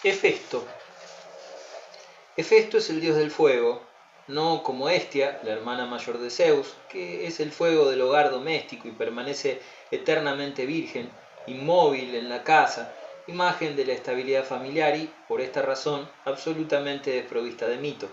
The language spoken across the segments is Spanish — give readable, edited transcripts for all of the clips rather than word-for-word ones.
Hefesto. Hefesto es el dios del fuego, no como Hestia, la hermana mayor de Zeus, que es el fuego del hogar doméstico y permanece eternamente virgen, inmóvil en la casa, imagen de la estabilidad familiar y, por esta razón, absolutamente desprovista de mito,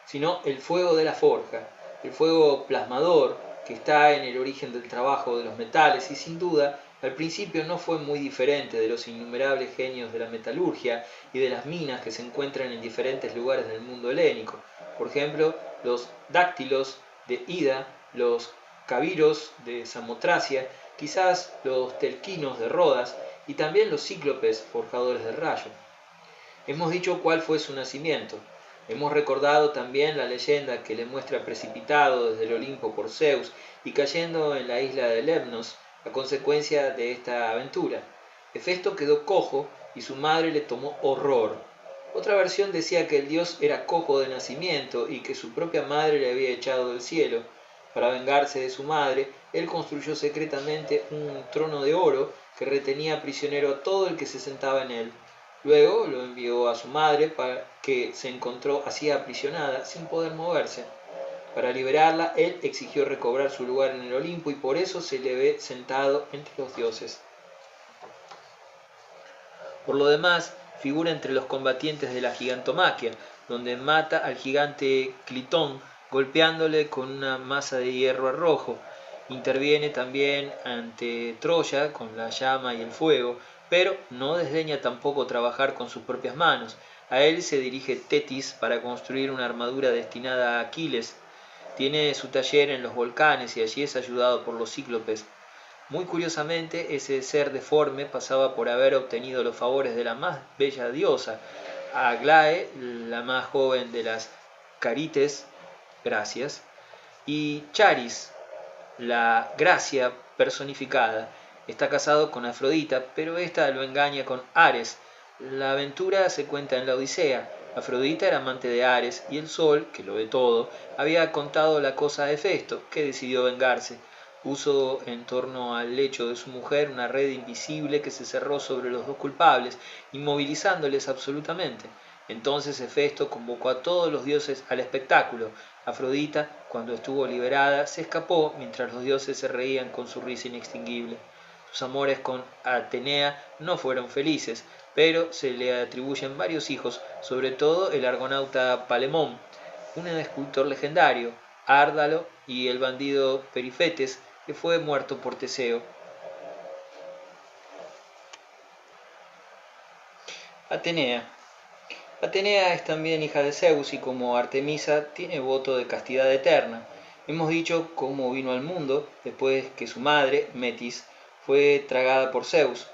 sino el fuego de la forja, el fuego plasmador que está en el origen del trabajo de los metales y sin duda al principio no fue muy diferente de los innumerables genios de la metalurgia y de las minas que se encuentran en diferentes lugares del mundo helénico. Por ejemplo, los dáctilos de Ida, los cabiros de Samotracia, quizás los telquinos de Rodas y también los cíclopes forjadores de rayo. Hemos dicho cuál fue su nacimiento. Hemos recordado también la leyenda que le muestra precipitado desde el Olimpo por Zeus y cayendo en la isla de Lemnos a consecuencia de esta aventura. Hefesto quedó cojo y su madre le tomó horror. Otra versión decía que el dios era cojo de nacimiento y que su propia madre le había echado del cielo. Para vengarse de su madre, él construyó secretamente un trono de oro que retenía prisionero a todo el que se sentaba en él. Luego lo envió a su madre, que se encontró así aprisionada, sin poder moverse. Para liberarla, él exigió recobrar su lugar en el Olimpo y por eso se le ve sentado entre los dioses. Por lo demás, figura entre los combatientes de la gigantomaquia, donde mata al gigante Clitón golpeándole con una masa de hierro rojo. Interviene también ante Troya con la llama y el fuego, pero no desdeña tampoco trabajar con sus propias manos. A él se dirige Tetis para construir una armadura destinada a Aquiles. Tiene su taller en los volcanes y allí es ayudado por los cíclopes. Muy curiosamente, ese ser deforme pasaba por haber obtenido los favores de la más bella diosa, Aglae, la más joven de las Carites, gracias, y Charis, la gracia personificada. Está casado con Afrodita, pero ésta lo engaña con Ares. La aventura se cuenta en la Odisea. Afrodita era amante de Ares y el sol, que lo ve todo, había contado la cosa a Hefesto, que decidió vengarse. Puso en torno al lecho de su mujer una red invisible que se cerró sobre los dos culpables, inmovilizándoles absolutamente. Entonces Hefesto convocó a todos los dioses al espectáculo. Afrodita, cuando estuvo liberada, se escapó mientras los dioses se reían con su risa inextinguible. Sus amores con Atenea no fueron felices, pero se le atribuyen varios hijos, sobre todo el argonauta Palemón, un escultor legendario, Árdalo y el bandido Perifetes, que fue muerto por Teseo. Atenea. Atenea es también hija de Zeus y como Artemisa tiene voto de castidad eterna. Hemos dicho cómo vino al mundo después que su madre, Metis, fue tragada por Zeus.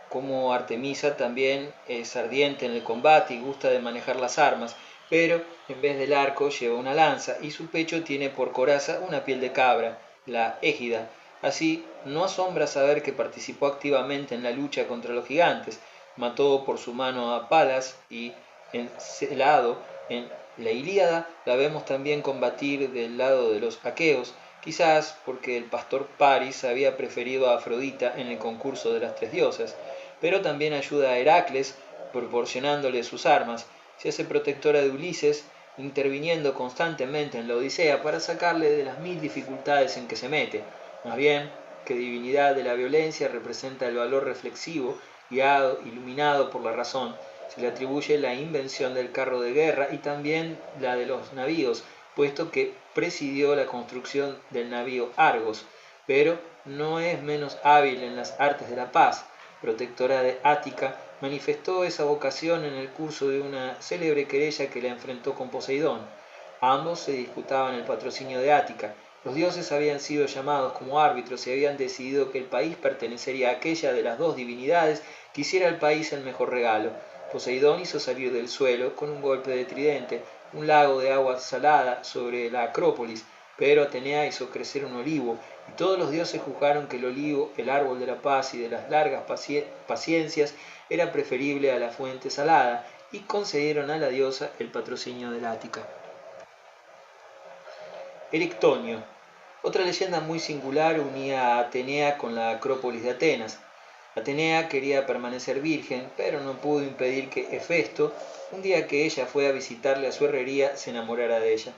Como Artemisa también es ardiente en el combate y gusta de manejar las armas, pero en vez del arco lleva una lanza y su pecho tiene por coraza una piel de cabra, la égida. Así, no asombra saber que participó activamente en la lucha contra los gigantes, mató por su mano a Palas y encelado en la Ilíada la vemos también combatir del lado de los aqueos, quizás porque el pastor Paris había preferido a Afrodita en el concurso de las tres diosas, pero también ayuda a Heracles proporcionándole sus armas, se hace protectora de Ulises, interviniendo constantemente en la Odisea para sacarle de las mil dificultades en que se mete. Más bien, que divinidad de la violencia representa el valor reflexivo, guiado, iluminado por la razón. Se le atribuye la invención del carro de guerra y también la de los navíos, puesto que presidió la construcción del navío Argos, pero no es menos hábil en las artes de la paz. Protectora de Ática, manifestó esa vocación en el curso de una célebre querella que la enfrentó con Poseidón. Ambos se disputaban el patrocinio de Ática. Los dioses habían sido llamados como árbitros y habían decidido que el país pertenecería a aquella de las dos divinidades que hiciera al país el mejor regalo. Poseidón hizo salir del suelo, con un golpe de tridente, un lago de agua salada sobre la Acrópolis, pero Atenea hizo crecer un olivo, y todos los dioses juzgaron que el olivo, el árbol de la paz y de las largas paciencias, era preferible a la fuente salada, y concedieron a la diosa el patrocinio del Ática. Erictonio. Otra leyenda muy singular unía a Atenea con la Acrópolis de Atenas. Atenea quería permanecer virgen, pero no pudo impedir que Hefesto, un día que ella fue a visitarle a su herrería, se enamorara de ella.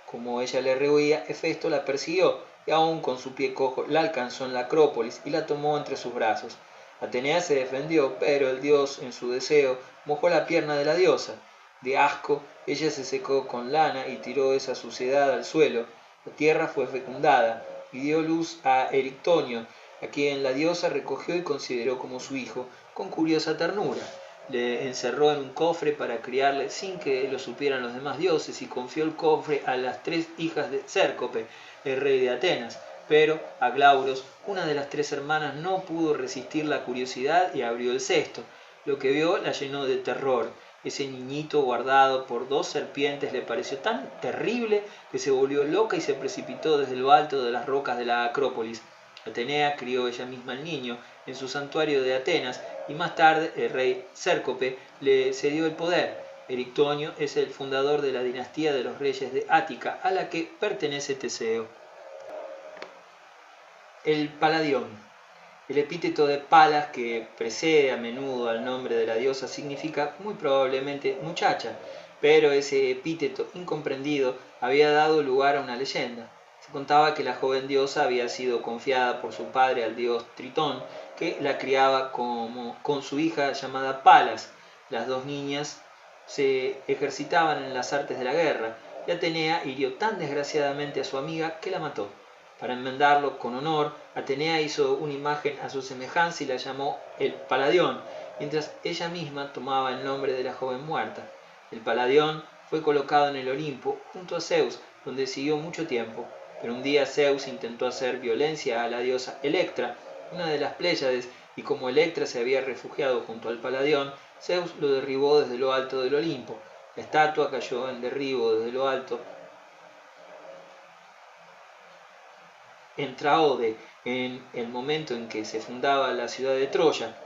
Como ella le rehuía, Hefesto la persiguió y aún con su pie cojo la alcanzó en la Acrópolis y la tomó entre sus brazos. Atenea se defendió, pero el dios, en su deseo, mojó la pierna de la diosa. De asco, ella se secó con lana y tiró esa suciedad al suelo. La tierra fue fecundada y dio luz a Erictonio, a quien la diosa recogió y consideró como su hijo, con curiosa ternura. Le encerró en un cofre para criarle sin que lo supieran los demás dioses y confió el cofre a las 3 hijas de Cércope, el rey de Atenas. Pero Aglauros, una de las 3 hermanas, no pudo resistir la curiosidad y abrió el cesto. Lo que vio la llenó de terror. Ese niñito guardado por 2 serpientes le pareció tan terrible que se volvió loca y se precipitó desde lo alto de las rocas de la Acrópolis. Atenea crió ella misma al niño en su santuario de Atenas y más tarde el rey Cércope le cedió el poder. Erictonio es el fundador de la dinastía de los reyes de Ática, a la que pertenece Teseo. El Paladión. El epíteto de Palas, que precede a menudo al nombre de la diosa, significa muy probablemente muchacha, pero ese epíteto incomprendido había dado lugar a una leyenda. Se contaba que la joven diosa había sido confiada por su padre al dios Tritón, que la criaba con su hija llamada Palas. Las 2 niñas se ejercitaban en las artes de la guerra, y Atenea hirió tan desgraciadamente a su amiga que la mató. Para enmendarlo con honor, Atenea hizo una imagen a su semejanza y la llamó el Paladión, mientras ella misma tomaba el nombre de la joven muerta. El Paladión fue colocado en el Olimpo junto a Zeus, donde siguió mucho tiempo. Pero un día Zeus intentó hacer violencia a la diosa Electra, una de las Pléyades, y como Electra se había refugiado junto al Paladión, Zeus lo derribó desde lo alto del Olimpo. La estatua cayó en derribo desde lo alto en Traode, en el momento en que se fundaba la ciudad de Troya.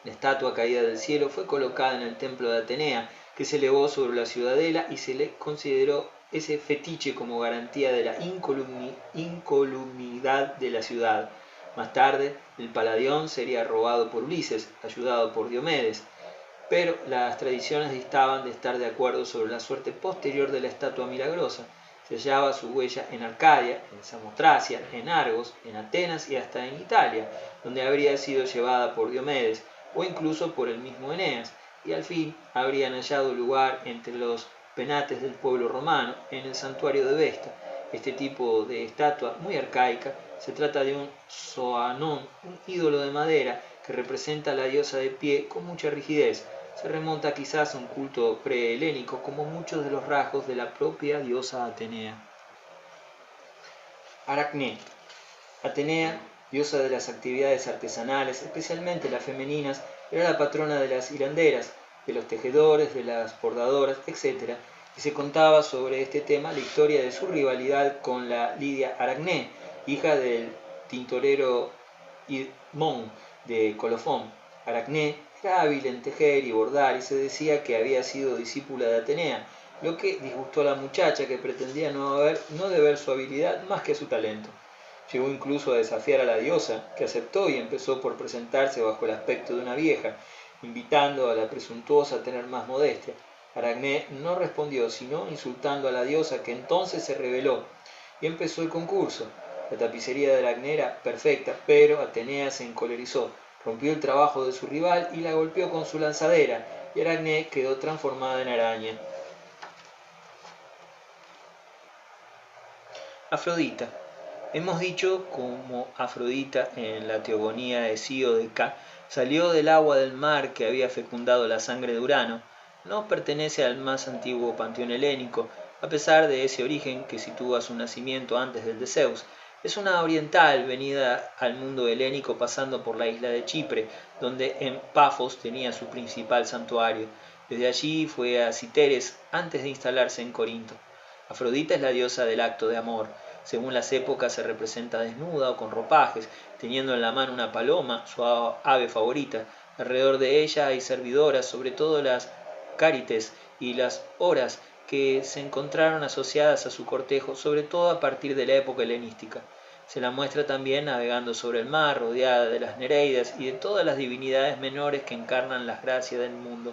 La estatua caída del cielo fue colocada en el templo de Atenea, que se elevó sobre la ciudadela y se le consideró ese fetiche como garantía de la incolumnidad de la ciudad. Más tarde, el Paladión sería robado por Ulises, ayudado por Diomedes, pero las tradiciones distaban de estar de acuerdo sobre la suerte posterior de la estatua milagrosa. Se hallaba su huella en Arcadia, en Samotracia, en Argos, en Atenas y hasta en Italia, donde habría sido llevada por Diomedes, o incluso por el mismo Eneas, y al fin habrían hallado lugar entre los penates del pueblo romano, en el santuario de Vesta. Este tipo de estatua, muy arcaica, se trata de un zoanón, un ídolo de madera que representa a la diosa de pie con mucha rigidez. Se remonta quizás a un culto prehelénico, como muchos de los rasgos de la propia diosa Atenea. Aracné. Atenea, diosa de las actividades artesanales, especialmente las femeninas, era la patrona de las hilanderas, de los tejedores, de las bordadoras, etc. Y se contaba sobre este tema la historia de su rivalidad con la Lidia Aracné, hija del tintorero Idmón de Colofón. Aracné era hábil en tejer y bordar y se decía que había sido discípula de Atenea, lo que disgustó a la muchacha, que pretendía no deber su habilidad más que a su talento. Llegó incluso a desafiar a la diosa, que aceptó y empezó por presentarse bajo el aspecto de una vieja, invitando a la presuntuosa a tener más modestia. Aracné no respondió, sino insultando a la diosa, que entonces se rebeló, y empezó el concurso. La tapicería de Aracné era perfecta, pero Atenea se encolerizó, rompió el trabajo de su rival y la golpeó con su lanzadera, y Aracné quedó transformada en araña. Afrodita. Hemos dicho como Afrodita en la teogonía de Sió de K salió del agua del mar que había fecundado la sangre de Urano, no pertenece al más antiguo panteón helénico, a pesar de ese origen que sitúa su nacimiento antes del de Zeus. Es una oriental venida al mundo helénico pasando por la isla de Chipre, donde en Pafos tenía su principal santuario. Desde allí fue a Citeres antes de instalarse en Corinto. Afrodita es la diosa del acto de amor. Según las épocas se representa desnuda o con ropajes, teniendo en la mano una paloma, su ave favorita. Alrededor de ella hay servidoras, sobre todo las cárites y las horas, que se encontraron asociadas a su cortejo, sobre todo a partir de la época helenística. Se la muestra también navegando sobre el mar, rodeada de las Nereidas y de todas las divinidades menores que encarnan las gracias del mundo.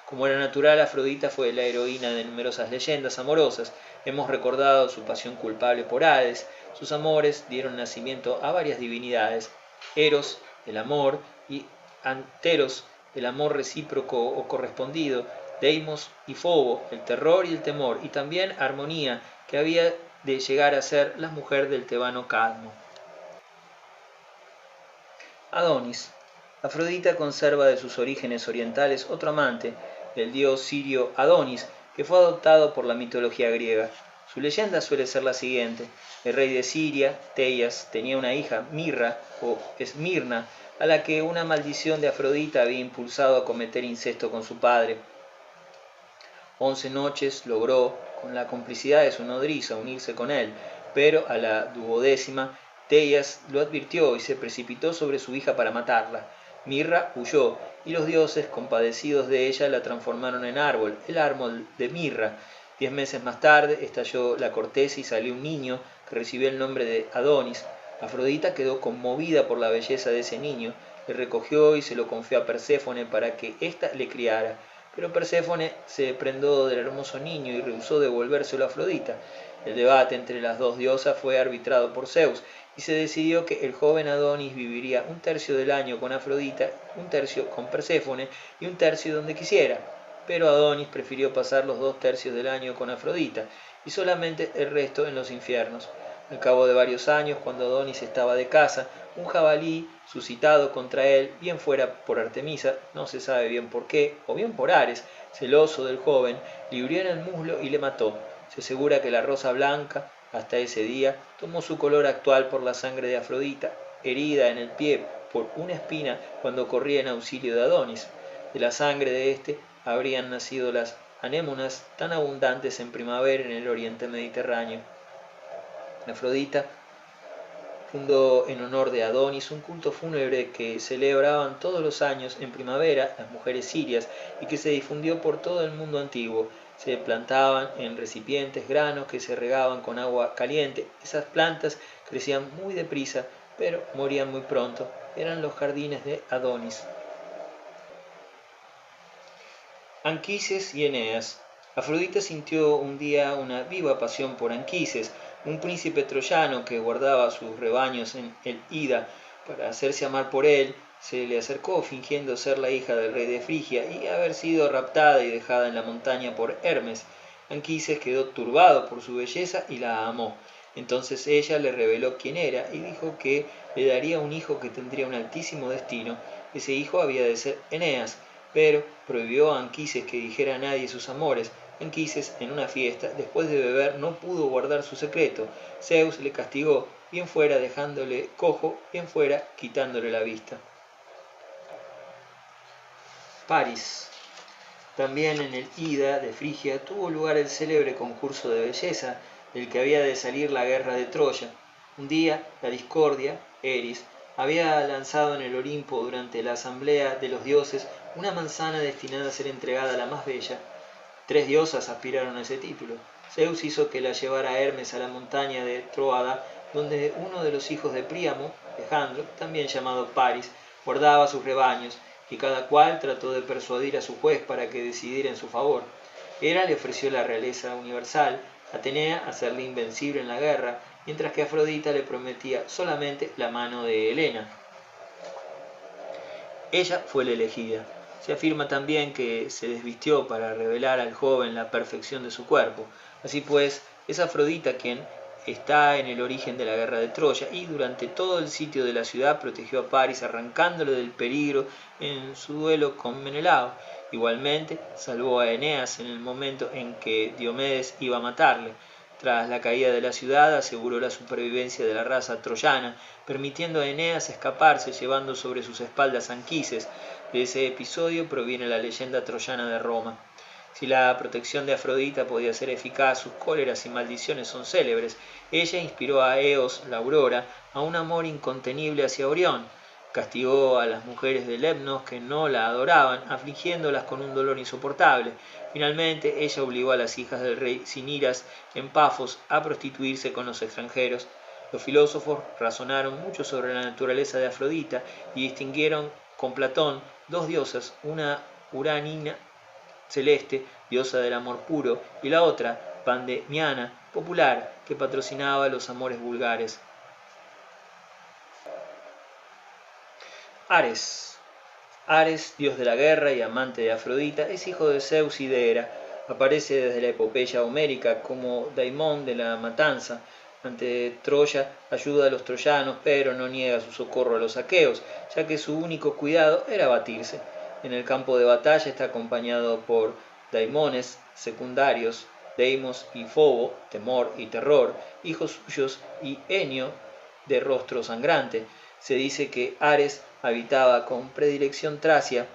Como era natural, Afrodita fue la heroína de numerosas leyendas amorosas. Hemos recordado su pasión culpable por Hades. Sus amores dieron nacimiento a varias divinidades: Eros, el amor, y Anteros, el amor recíproco o correspondido, Deimos y Fobo, el terror y el temor, y también Armonía, que había de llegar a ser la mujer del tebano Cadmo. Adonis. Afrodita conserva de sus orígenes orientales otro amante, el dios sirio Adonis, que fue adoptado por la mitología griega. Su leyenda suele ser la siguiente: el rey de Siria, Teias, tenía una hija, Mirra o Esmirna, a la que una maldición de Afrodita había impulsado a cometer incesto con su padre. 11 noches logró, con la complicidad de su nodriza, unirse con él, pero a la 12ª, Teias lo advirtió y se precipitó sobre su hija para matarla. Mirra huyó, y los dioses, compadecidos de ella, la transformaron en árbol, el árbol de Mirra. 10 meses más tarde estalló la corteza y salió un niño que recibió el nombre de Adonis. Afrodita quedó conmovida por la belleza de ese niño, le recogió y se lo confió a Perséfone para que ésta le criara. Pero Perséfone se prendó del hermoso niño y rehusó devolvérselo a Afrodita. El debate entre las dos diosas fue arbitrado por Zeus, y se decidió que el joven Adonis viviría un tercio del año con Afrodita, un tercio con Perséfone y un tercio donde quisiera. Pero Adonis prefirió pasar los 2 tercios del año con Afrodita y solamente el resto en los infiernos. Al cabo de varios años, cuando Adonis estaba de caza, un jabalí, suscitado contra él, bien fuera por Artemisa, no se sabe bien por qué, o bien por Ares, celoso del joven, le hirió en el muslo y le mató. Se asegura que la rosa blanca, hasta ese día, tomó su color actual por la sangre de Afrodita, herida en el pie por una espina cuando corría en auxilio de Adonis. De la sangre de éste habrían nacido las anémonas tan abundantes en primavera en el oriente mediterráneo. Afrodita fundó en honor de Adonis un culto fúnebre que celebraban todos los años en primavera las mujeres sirias y que se difundió por todo el mundo antiguo. Se plantaban en recipientes granos que se regaban con agua caliente. Esas plantas crecían muy deprisa, pero morían muy pronto. Eran los jardines de Adonis. Anquises y Eneas. Afrodita sintió un día una viva pasión por Anquises, un príncipe troyano que guardaba sus rebaños en el Ida. Para hacerse amar por él, se le acercó fingiendo ser la hija del rey de Frigia y haber sido raptada y dejada en la montaña por Hermes. Anquises quedó turbado por su belleza y la amó. Entonces ella le reveló quién era y dijo que le daría un hijo que tendría un altísimo destino. Ese hijo había de ser Eneas, pero prohibió a Anquises que dijera a nadie sus amores. Anquises, en una fiesta, después de beber, no pudo guardar su secreto. Zeus le castigó, bien fuera dejándole cojo, bien fuera quitándole la vista. París. También en el Ida de Frigia tuvo lugar el célebre concurso de belleza, del que había de salir la guerra de Troya. Un día, la discordia, Eris, había lanzado en el Olimpo durante la asamblea de los dioses una manzana destinada a ser entregada a la más bella. 3 diosas aspiraron a ese título. Zeus hizo que la llevara Hermes a la montaña de Troada, donde uno de los hijos de Príamo, Alejandro, también llamado París, guardaba sus rebaños, y cada cual trató de persuadir a su juez para que decidiera en su favor. Hera le ofreció la realeza universal, Atenea hacerle invencible en la guerra, mientras que Afrodita le prometía solamente la mano de Helena. Ella fue la elegida. Se afirma también que se desvistió para revelar al joven la perfección de su cuerpo. Así pues, es Afrodita quien está en el origen de la guerra de Troya y durante todo el sitio de la ciudad protegió a París arrancándole del peligro en su duelo con Menelao. Igualmente, salvó a Eneas en el momento en que Diomedes iba a matarle. Tras la caída de la ciudad, aseguró la supervivencia de la raza troyana, permitiendo a Eneas escaparse llevando sobre sus espaldas Anquises. De ese episodio proviene la leyenda troyana de Roma. Si la protección de Afrodita podía ser eficaz, sus cóleras y maldiciones son célebres. Ella inspiró a Eos, la aurora, a un amor incontenible hacia Orión. Castigó a las mujeres de Lemnos que no la adoraban, afligiéndolas con un dolor insoportable. Finalmente, ella obligó a las hijas del rey Ciniras en Pafos a prostituirse con los extranjeros. Los filósofos razonaron mucho sobre la naturaleza de Afrodita y distinguieron con Platón dos diosas, una Uranina celeste, diosa del amor puro, y la otra, Pandemiana, popular, que patrocinaba los amores vulgares. Ares. Ares, dios de la guerra y amante de Afrodita, es hijo de Zeus y de Hera. Aparece desde la epopeya homérica como daimón de la matanza. Ante Troya ayuda a los troyanos, pero no niega su socorro a los aqueos, ya que su único cuidado era batirse. En el campo de batalla está acompañado por daimones secundarios, Deimos y Fobo, temor y terror, hijos suyos, y Enio, de rostro sangrante. Se dice que Ares habitaba con predilección Tracia,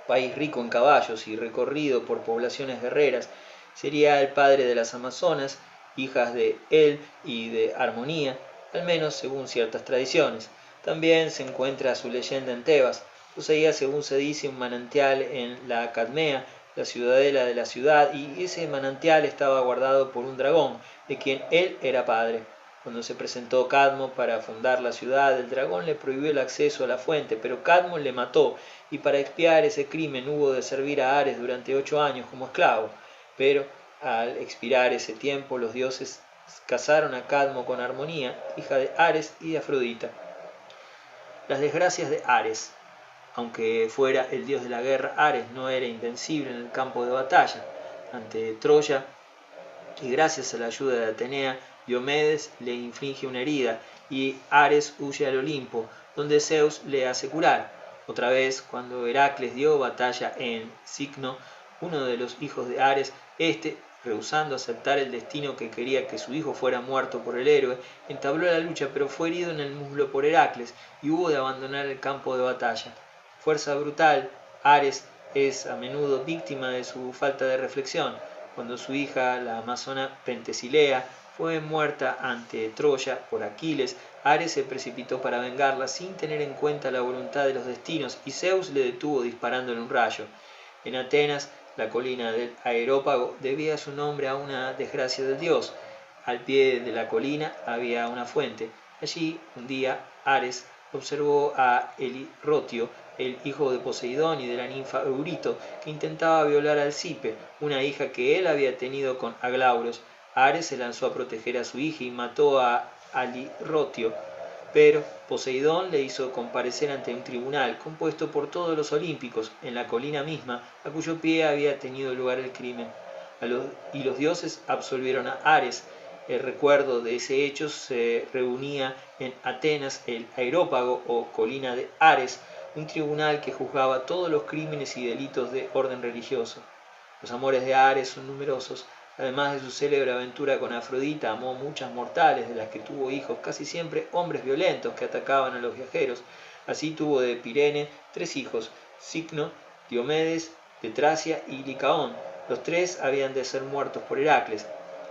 país rico en caballos y recorrido por poblaciones guerreras. Sería el padre de las Amazonas, hijas de él y de Armonía, al menos según ciertas tradiciones. También se encuentra su leyenda en Tebas. Poseía, según se dice, un manantial en la Cadmea, la ciudadela de la ciudad, y ese manantial estaba guardado por un dragón, de quien él era padre. Cuando se presentó Cadmo para fundar la ciudad, el dragón le prohibió el acceso a la fuente, pero Cadmo le mató, y para expiar ese crimen hubo de servir a Ares durante 8 años como esclavo. Pero al expirar ese tiempo, los dioses casaron a Cadmo con Armonía, hija de Ares y de Afrodita. Las desgracias de Ares. Aunque fuera el dios de la guerra, Ares no era invencible en el campo de batalla. Ante Troya, y gracias a la ayuda de Atenea, Diomedes le inflige una herida y Ares huye al Olimpo, donde Zeus le hace curar. Otra vez, cuando Heracles dio batalla en Cicno, uno de los hijos de Ares, rehusando aceptar el destino que quería que su hijo fuera muerto por el héroe, entabló la lucha, pero fue herido en el muslo por Heracles y hubo de abandonar el campo de batalla. Fuerza brutal, Ares es a menudo víctima de su falta de reflexión. Cuando su hija, la amazona Pentesilea, fue muerta ante Troya por Aquiles, Ares se precipitó para vengarla sin tener en cuenta la voluntad de los destinos, y Zeus le detuvo disparándole un rayo. En Atenas, la colina del Areópago debía su nombre a una desgracia del dios. Al pie de la colina había una fuente. Allí, un día, Ares observó a Elirrotio, el hijo de Poseidón y de la ninfa Eurito, que intentaba violar a Alcipe, una hija que él había tenido con Aglauros. Ares se lanzó a proteger a su hija y mató a Elirrotio, pero Poseidón le hizo comparecer ante un tribunal compuesto por todos los olímpicos, en la colina misma, a cuyo pie había tenido lugar el crimen. Y los dioses absolvieron a Ares. El recuerdo de ese hecho se reunía en Atenas el Areópago o colina de Ares, un tribunal que juzgaba todos los crímenes y delitos de orden religioso. Los amores de Ares son numerosos. Además de su célebre aventura con Afrodita, amó muchas mortales, de las que tuvo hijos, casi siempre hombres violentos que atacaban a los viajeros. Así tuvo de Pirene 3 hijos, Cicno, Diomedes, de Tracia y Licaón. Los 3 habían de ser muertos por Heracles.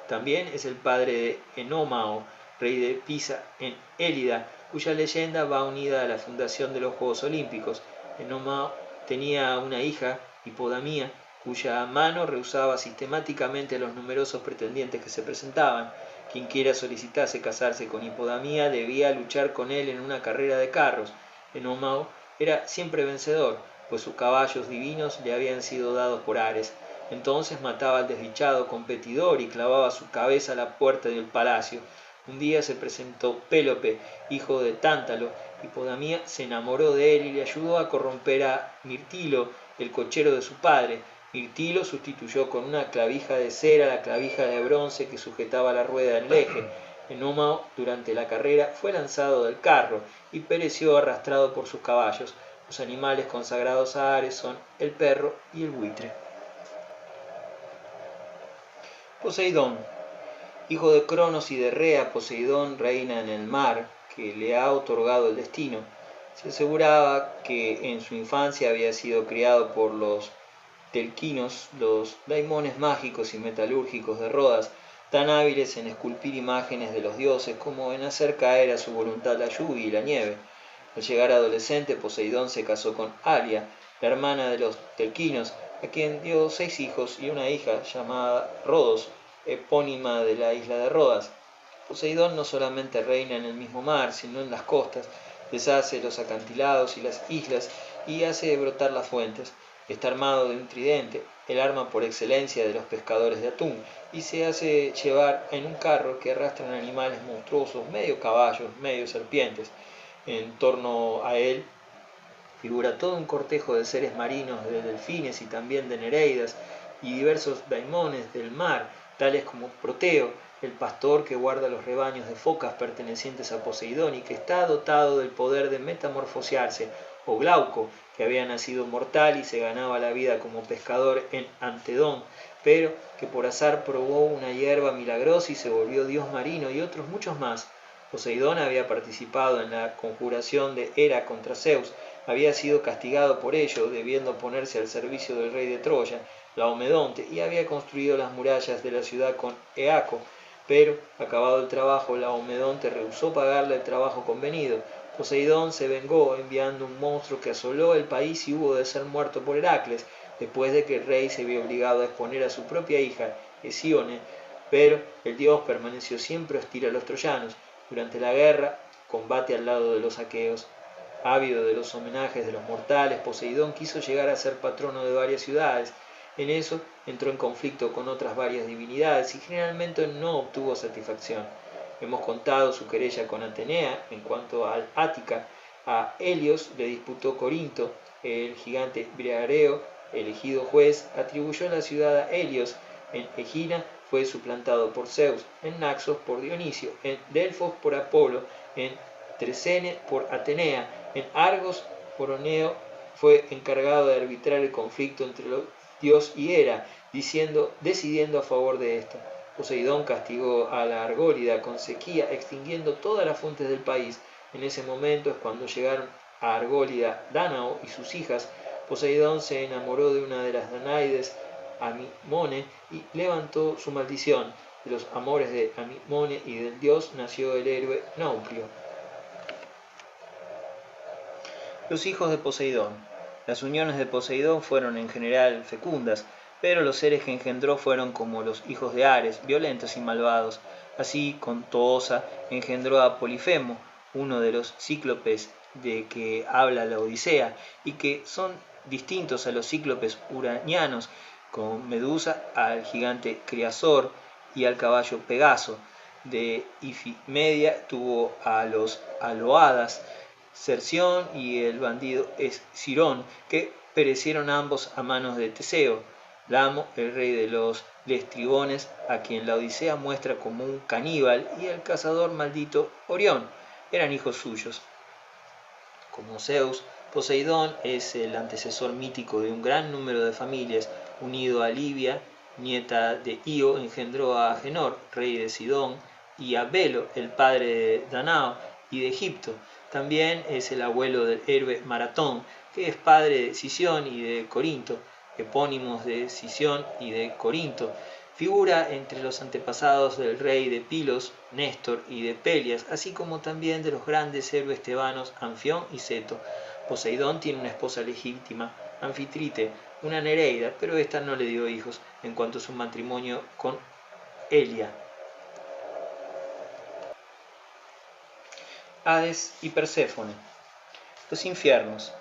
También es el padre de Enómao, rey de Pisa en Élida, cuya leyenda va unida a la fundación de los Juegos Olímpicos. Enómao tenía una hija, Hipodamía, cuya mano rehusaba sistemáticamente a los numerosos pretendientes que se presentaban. Quienquiera solicitase casarse con Hipodamía debía luchar con él en una carrera de carros. Enómao era siempre vencedor, pues sus caballos divinos le habían sido dados por Ares. Entonces mataba al desdichado competidor y clavaba su cabeza a la puerta del palacio. Un día se presentó Pélope, hijo de Tántalo. Hipodamía se enamoró de él y le ayudó a corromper a Mirtilo, el cochero de su padre. Mirtilo sustituyó con una clavija de cera la clavija de bronce que sujetaba la rueda del eje. Enómao, durante la carrera, fue lanzado del carro y pereció arrastrado por sus caballos. Los animales consagrados a Ares son el perro y el buitre. Poseidón. Hijo de Cronos y de Rea, Poseidón reina en el mar, que le ha otorgado el destino. Se aseguraba que en su infancia había sido criado por los telquinos, los daimones mágicos y metalúrgicos de Rodas, tan hábiles en esculpir imágenes de los dioses como en hacer caer a su voluntad la lluvia y la nieve. Al llegar adolescente, Poseidón se casó con Alia, la hermana de los telquinos, a quien dio 6 hijos y una hija llamada Rodos, epónima de la isla de Rodas. Poseidón no solamente reina en el mismo mar, sino en las costas, deshace los acantilados y las islas y hace brotar las fuentes. Está armado de un tridente, el arma por excelencia de los pescadores de atún, y se hace llevar en un carro que arrastran animales monstruosos, medio caballos, medio serpientes. En torno a él figura todo un cortejo de seres marinos, de delfines y también de nereidas, y diversos daimones del mar, tales como Proteo, el pastor que guarda los rebaños de focas pertenecientes a Poseidón y que está dotado del poder de metamorfosearse, o Glauco, que había nacido mortal y se ganaba la vida como pescador en Antedón, pero que por azar probó una hierba milagrosa y se volvió dios marino, y otros muchos más. Poseidón había participado en la conjuración de Hera contra Zeus, había sido castigado por ello, debiendo ponerse al servicio del rey de Troya, Laomedonte, y había construido las murallas de la ciudad con Eaco, pero, acabado el trabajo, Laomedonte rehusó pagarle el trabajo convenido. Poseidón se vengó enviando un monstruo que asoló el país y hubo de ser muerto por Heracles, después de que el rey se vio obligado a exponer a su propia hija, Hesione, pero el dios permaneció siempre hostil a los troyanos. Durante la guerra, combate al lado de los aqueos. Ávido de los homenajes de los mortales, Poseidón quiso llegar a ser patrono de varias ciudades. En eso entró en conflicto con otras varias divinidades y generalmente no obtuvo satisfacción. Hemos contado su querella con Atenea. En cuanto al Ática, a Helios le disputó Corinto. El gigante Briareo, elegido juez, atribuyó la ciudad a Helios. En Egina fue suplantado por Zeus, en Naxos por Dionisio, en Delfos por Apolo, en Trecene por Atenea, en Argos por Oneo fue encargado de arbitrar el conflicto entre los dios y Hera, decidiendo a favor de esta. Poseidón castigó a la Argólida con sequía, extinguiendo todas las fuentes del país. En ese momento es cuando llegaron a Argólida Dánao y sus hijas. Poseidón se enamoró de una de las Danaides, Amimone, y levantó su maldición. De los amores de Amimone y del dios nació el héroe Nauplio. Los hijos de Poseidón. Las uniones de Poseidón fueron en general fecundas, pero los seres que engendró fueron como los hijos de Ares, violentos y malvados. Así, con Toosa engendró a Polifemo, uno de los cíclopes de que habla la Odisea, y que son distintos a los cíclopes uranianos, con Medusa al gigante Criasor y al caballo Pegaso. De Ifimedia tuvo a los Aloadas, Cerción y el bandido Escirón, que perecieron ambos a manos de Teseo. Lamo, el rey de los Lestrigones, a quien la Odisea muestra como un caníbal, y el cazador maldito Orión, eran hijos suyos. Como Zeus, Poseidón es el antecesor mítico de un gran número de familias. Unido a Libia, nieta de Io, engendró a Agenor, rey de Sidón, y a Belo, el padre de Danao y de Egipto. También es el abuelo del héroe Maratón, que es padre de Sición y de Corinto, epónimos de Sición y de Corinto. Figura entre los antepasados del rey de Pilos, Néstor, y de Pelias, así como también de los grandes héroes tebanos Anfión y Seto. Poseidón tiene una esposa legítima, Anfitrite, una nereida, pero ésta no le dio hijos en cuanto a su matrimonio con Helia. Hades y Perséfone. Los infiernos.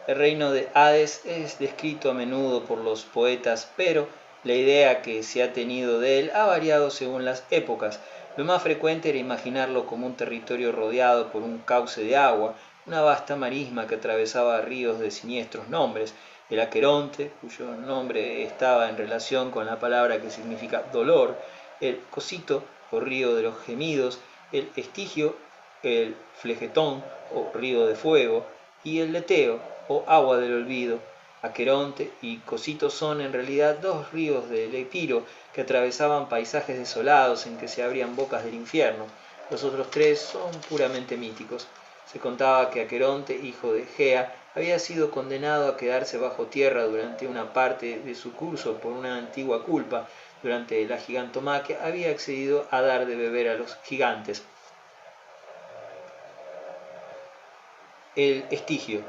El reino de Hades es descrito a menudo por los poetas, pero la idea que se ha tenido de él ha variado según las épocas. Lo más frecuente era imaginarlo como un territorio rodeado por un cauce de agua, una vasta marisma que atravesaba ríos de siniestros nombres. El Aqueronte, cuyo nombre estaba en relación con la palabra que significa dolor, el Cosito, o río de los gemidos, el Estigio, el Flegetón, o río de fuego, y el Leteo, o agua del olvido. Aqueronte y Cosito son en realidad dos ríos del Epiro que atravesaban paisajes desolados en que se abrían bocas del infierno. Los otros tres son puramente míticos. Se contaba que Aqueronte, hijo de Gea, había sido condenado a quedarse bajo tierra durante una parte de su curso por una antigua culpa. Durante la gigantomaquia había accedido a dar de beber a los gigantes. El Estigio.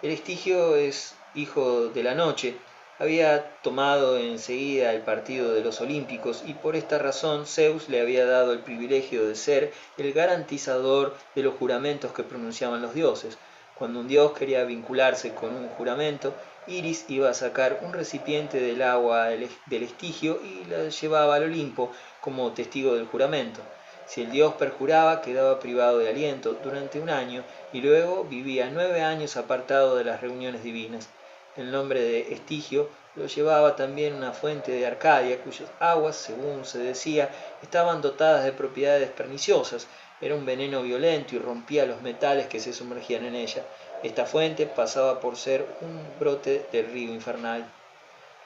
El Estigio es hijo de la noche, había tomado enseguida el partido de los olímpicos y por esta razón Zeus le había dado el privilegio de ser el garantizador de los juramentos que pronunciaban los dioses. Cuando un dios quería vincularse con un juramento, Iris iba a sacar un recipiente del agua del Estigio y la llevaba al Olimpo como testigo del juramento. Si el dios perjuraba, quedaba privado de aliento durante un año y luego vivía 9 años apartado de las reuniones divinas. El nombre de Estigio lo llevaba también una fuente de Arcadia, cuyas aguas, según se decía, estaban dotadas de propiedades perniciosas. Era un veneno violento y rompía los metales que se sumergían en ella. Esta fuente pasaba por ser un brote del río infernal.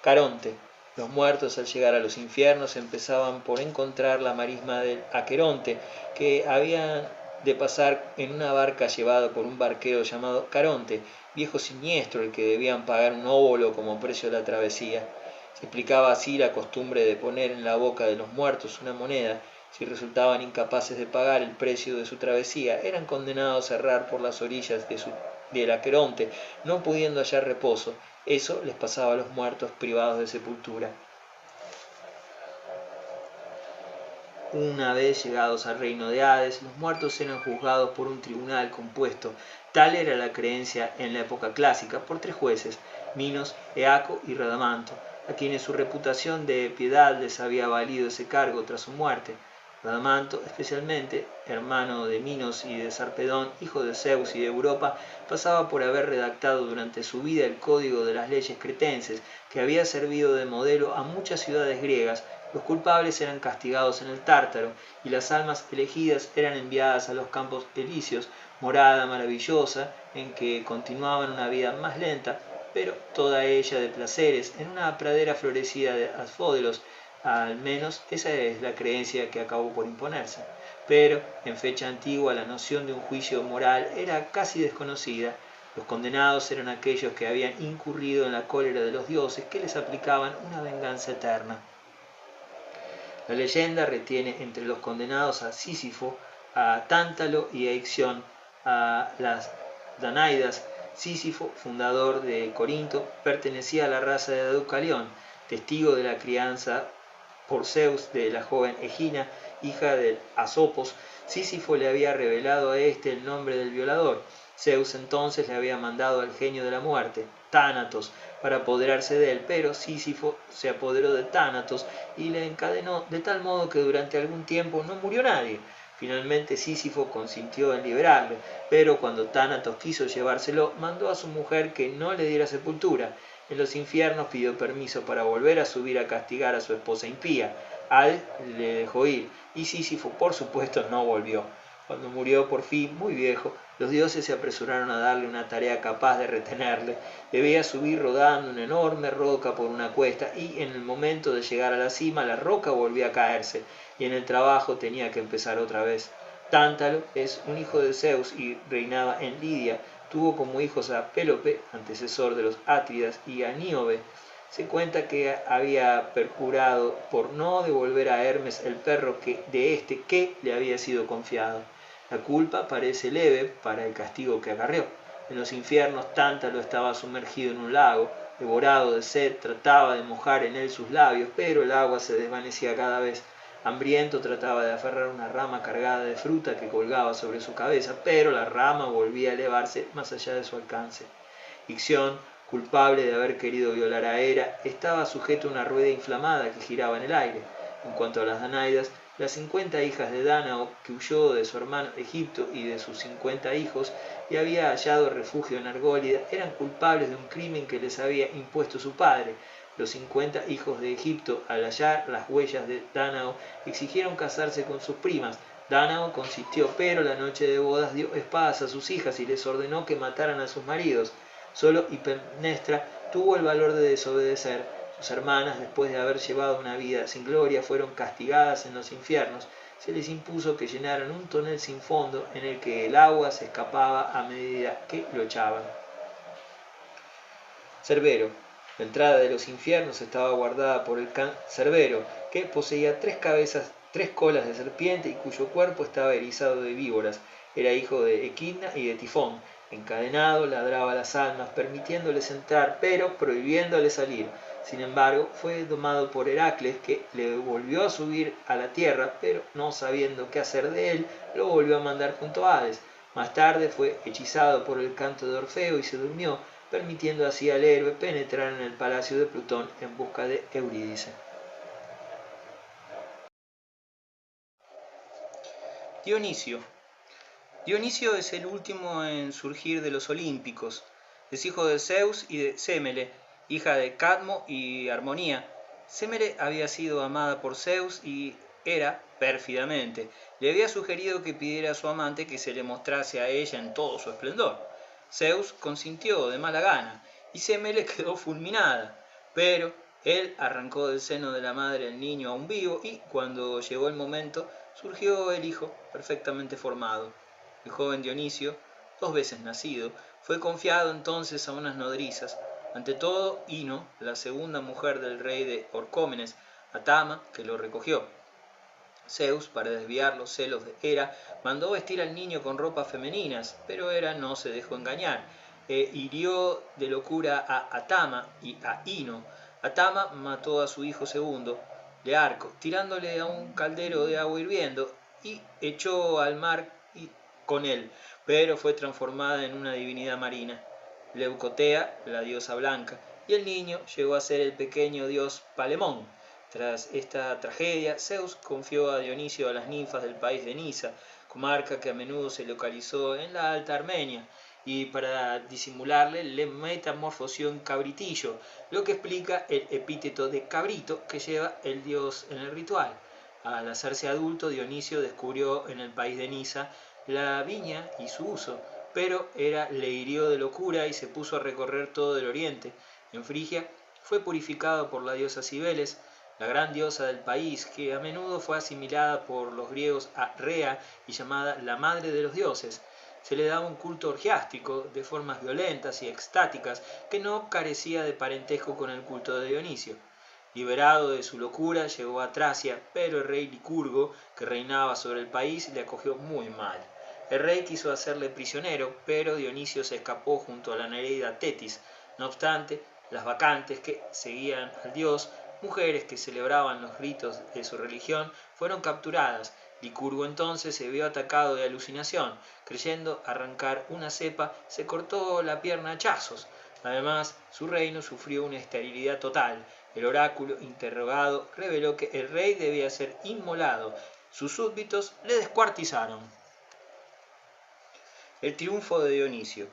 Caronte. Los muertos al llegar a los infiernos empezaban por encontrar la marisma del Aqueronte, que habían de pasar en una barca llevada por un barquero llamado Caronte, viejo siniestro el que debían pagar un óbolo como precio de la travesía. Se explicaba así la costumbre de poner en la boca de los muertos una moneda. Si resultaban incapaces de pagar el precio de su travesía, eran condenados a errar por las orillas del Aqueronte, no pudiendo hallar reposo. Eso les pasaba a los muertos privados de sepultura. Una vez llegados al reino de Hades, los muertos eran juzgados por un tribunal compuesto, tal era la creencia en la época clásica, por 3 jueces, Minos, Eaco y Radamanto, a quienes su reputación de piedad les había valido ese cargo tras su muerte. Radamanto, especialmente, hermano de Minos y de Sarpedón, hijo de Zeus y de Europa, pasaba por haber redactado durante su vida el código de las leyes cretenses, que había servido de modelo a muchas ciudades griegas. Los culpables eran castigados en el Tártaro, y las almas elegidas eran enviadas a los campos elíseos, morada maravillosa, en que continuaban una vida más lenta, pero toda ella de placeres, en una pradera florecida de asfódelos. Al menos esa es la creencia que acabó por imponerse. Pero, en fecha antigua, la noción de un juicio moral era casi desconocida. Los condenados eran aquellos que habían incurrido en la cólera de los dioses, que les aplicaban una venganza eterna. La leyenda retiene entre los condenados a Sísifo, a Tántalo y a Ixión, a las Danaidas. Sísifo, fundador de Corinto, pertenecía a la raza de Deucalión, testigo de la crianza por Zeus de la joven Egina, hija de Asopos. Sísifo le había revelado a éste el nombre del violador. Zeus entonces le había mandado al genio de la muerte, Tánatos, para apoderarse de él, pero Sísifo se apoderó de Tánatos y le encadenó de tal modo que durante algún tiempo no murió nadie. Finalmente Sísifo consintió en liberarle, pero cuando Tánatos quiso llevárselo, mandó a su mujer que no le diera sepultura. En los infiernos pidió permiso para volver a subir a castigar a su esposa impía. Hades le dejó ir, y Sísifo por supuesto no volvió. Cuando murió por fin, muy viejo, los dioses se apresuraron a darle una tarea capaz de retenerle. Debía subir rodando una enorme roca por una cuesta y en el momento de llegar a la cima la roca volvía a caerse y en el trabajo tenía que empezar otra vez. Tántalo es un hijo de Zeus y reinaba en Lidia. Tuvo como hijos a Pélope, antecesor de los Átridas, y a Níobe. Se cuenta que había perjurado por no devolver a Hermes el perro que le había sido confiado. La culpa parece leve para el castigo que acarreó. En los infiernos Tántalo estaba sumergido en un lago, devorado de sed, trataba de mojar en él sus labios, pero el agua se desvanecía cada vez. Hambriento trataba de aferrar una rama cargada de fruta que colgaba sobre su cabeza, pero la rama volvía a elevarse más allá de su alcance. Ixión, culpable de haber querido violar a Hera, estaba sujeto a una rueda inflamada que giraba en el aire. En cuanto a las Danaidas, las 50 hijas de Dánao, que huyó de su hermano Egipto y de sus 50 hijos, y había hallado refugio en Argólida, eran culpables de un crimen que les había impuesto su padre. Los 50 hijos de Egipto, al hallar las huellas de Dánao, exigieron casarse con sus primas. Dánao consintió, pero la noche de bodas dio espadas a sus hijas y les ordenó que mataran a sus maridos. Solo Hipermnestra tuvo el valor de desobedecer. Sus hermanas, después de haber llevado una vida sin gloria, fueron castigadas en los infiernos. Se les impuso que llenaran un tonel sin fondo en el que el agua se escapaba a medida que lo echaban. Cerbero. La entrada de los infiernos estaba guardada por el Cerbero, que poseía 3 cabezas, 3 colas de serpiente y cuyo cuerpo estaba erizado de víboras. Era hijo de Equidna y de Tifón. Encadenado, ladraba a las almas, permitiéndoles entrar, pero prohibiéndoles salir. Sin embargo, fue domado por Heracles, que le volvió a subir a la tierra, pero no sabiendo qué hacer de él, lo volvió a mandar junto a Hades. Más tarde fue hechizado por el canto de Orfeo y se durmió, permitiendo así al héroe penetrar en el palacio de Plutón en busca de Eurídice. Dionisio. Dionisio es el último en surgir de los olímpicos. Es hijo de Zeus y de Sémele, hija de Cadmo y Armonía. Sémele había sido amada por Zeus y Hera, pérfidamente, le había sugerido que pidiera a su amante que se le mostrase a ella en todo su esplendor. Zeus consintió de mala gana y Sémele quedó fulminada, pero él arrancó del seno de la madre el niño aún vivo y, cuando llegó el momento, surgió el hijo perfectamente formado. El joven Dionisio, 2 veces nacido, fue confiado entonces a unas nodrizas, ante todo Ino, la segunda mujer del rey de Orcómenes, Atama, que lo recogió. Zeus, para desviar los celos de Hera, mandó vestir al niño con ropas femeninas, pero Hera no se dejó engañar, hirió de locura a Atama y a Ino. Atama mató a su hijo segundo, Learco, tirándole a un caldero de agua hirviendo, y echó al mar con él, pero fue transformada en una divinidad marina, Leucotea, la diosa blanca, y el niño llegó a ser el pequeño dios Palemón. Tras esta tragedia, Zeus confió a Dionisio a las ninfas del país de Nisa, comarca que a menudo se localizó en la Alta Armenia, y para disimularle le metamorfoseó en cabritillo, lo que explica el epíteto de cabrito que lleva el dios en el ritual. Al hacerse adulto, Dionisio descubrió en el país de Nisa la viña y su uso, pero Hera le hirió de locura y se puso a recorrer todo el oriente. En Frigia fue purificado por la diosa Cibeles, la gran diosa del país, que a menudo fue asimilada por los griegos a Rea y llamada la madre de los dioses. Se le daba un culto orgiástico, de formas violentas y extáticas, que no carecía de parentesco con el culto de Dionisio. Liberado de su locura, llegó a Tracia, pero el rey Licurgo, que reinaba sobre el país, le acogió muy mal. El rey quiso hacerle prisionero, pero Dionisio se escapó junto a la nereida Tetis. No obstante, las bacantes que seguían al dios, mujeres que celebraban los ritos de su religión, fueron capturadas. Licurgo entonces se vio atacado de alucinación. Creyendo arrancar una cepa, se cortó la pierna a hachazos. Además, su reino sufrió una esterilidad total. El oráculo, interrogado, reveló que el rey debía ser inmolado. Sus súbditos le descuartizaron. El triunfo de Dionisio.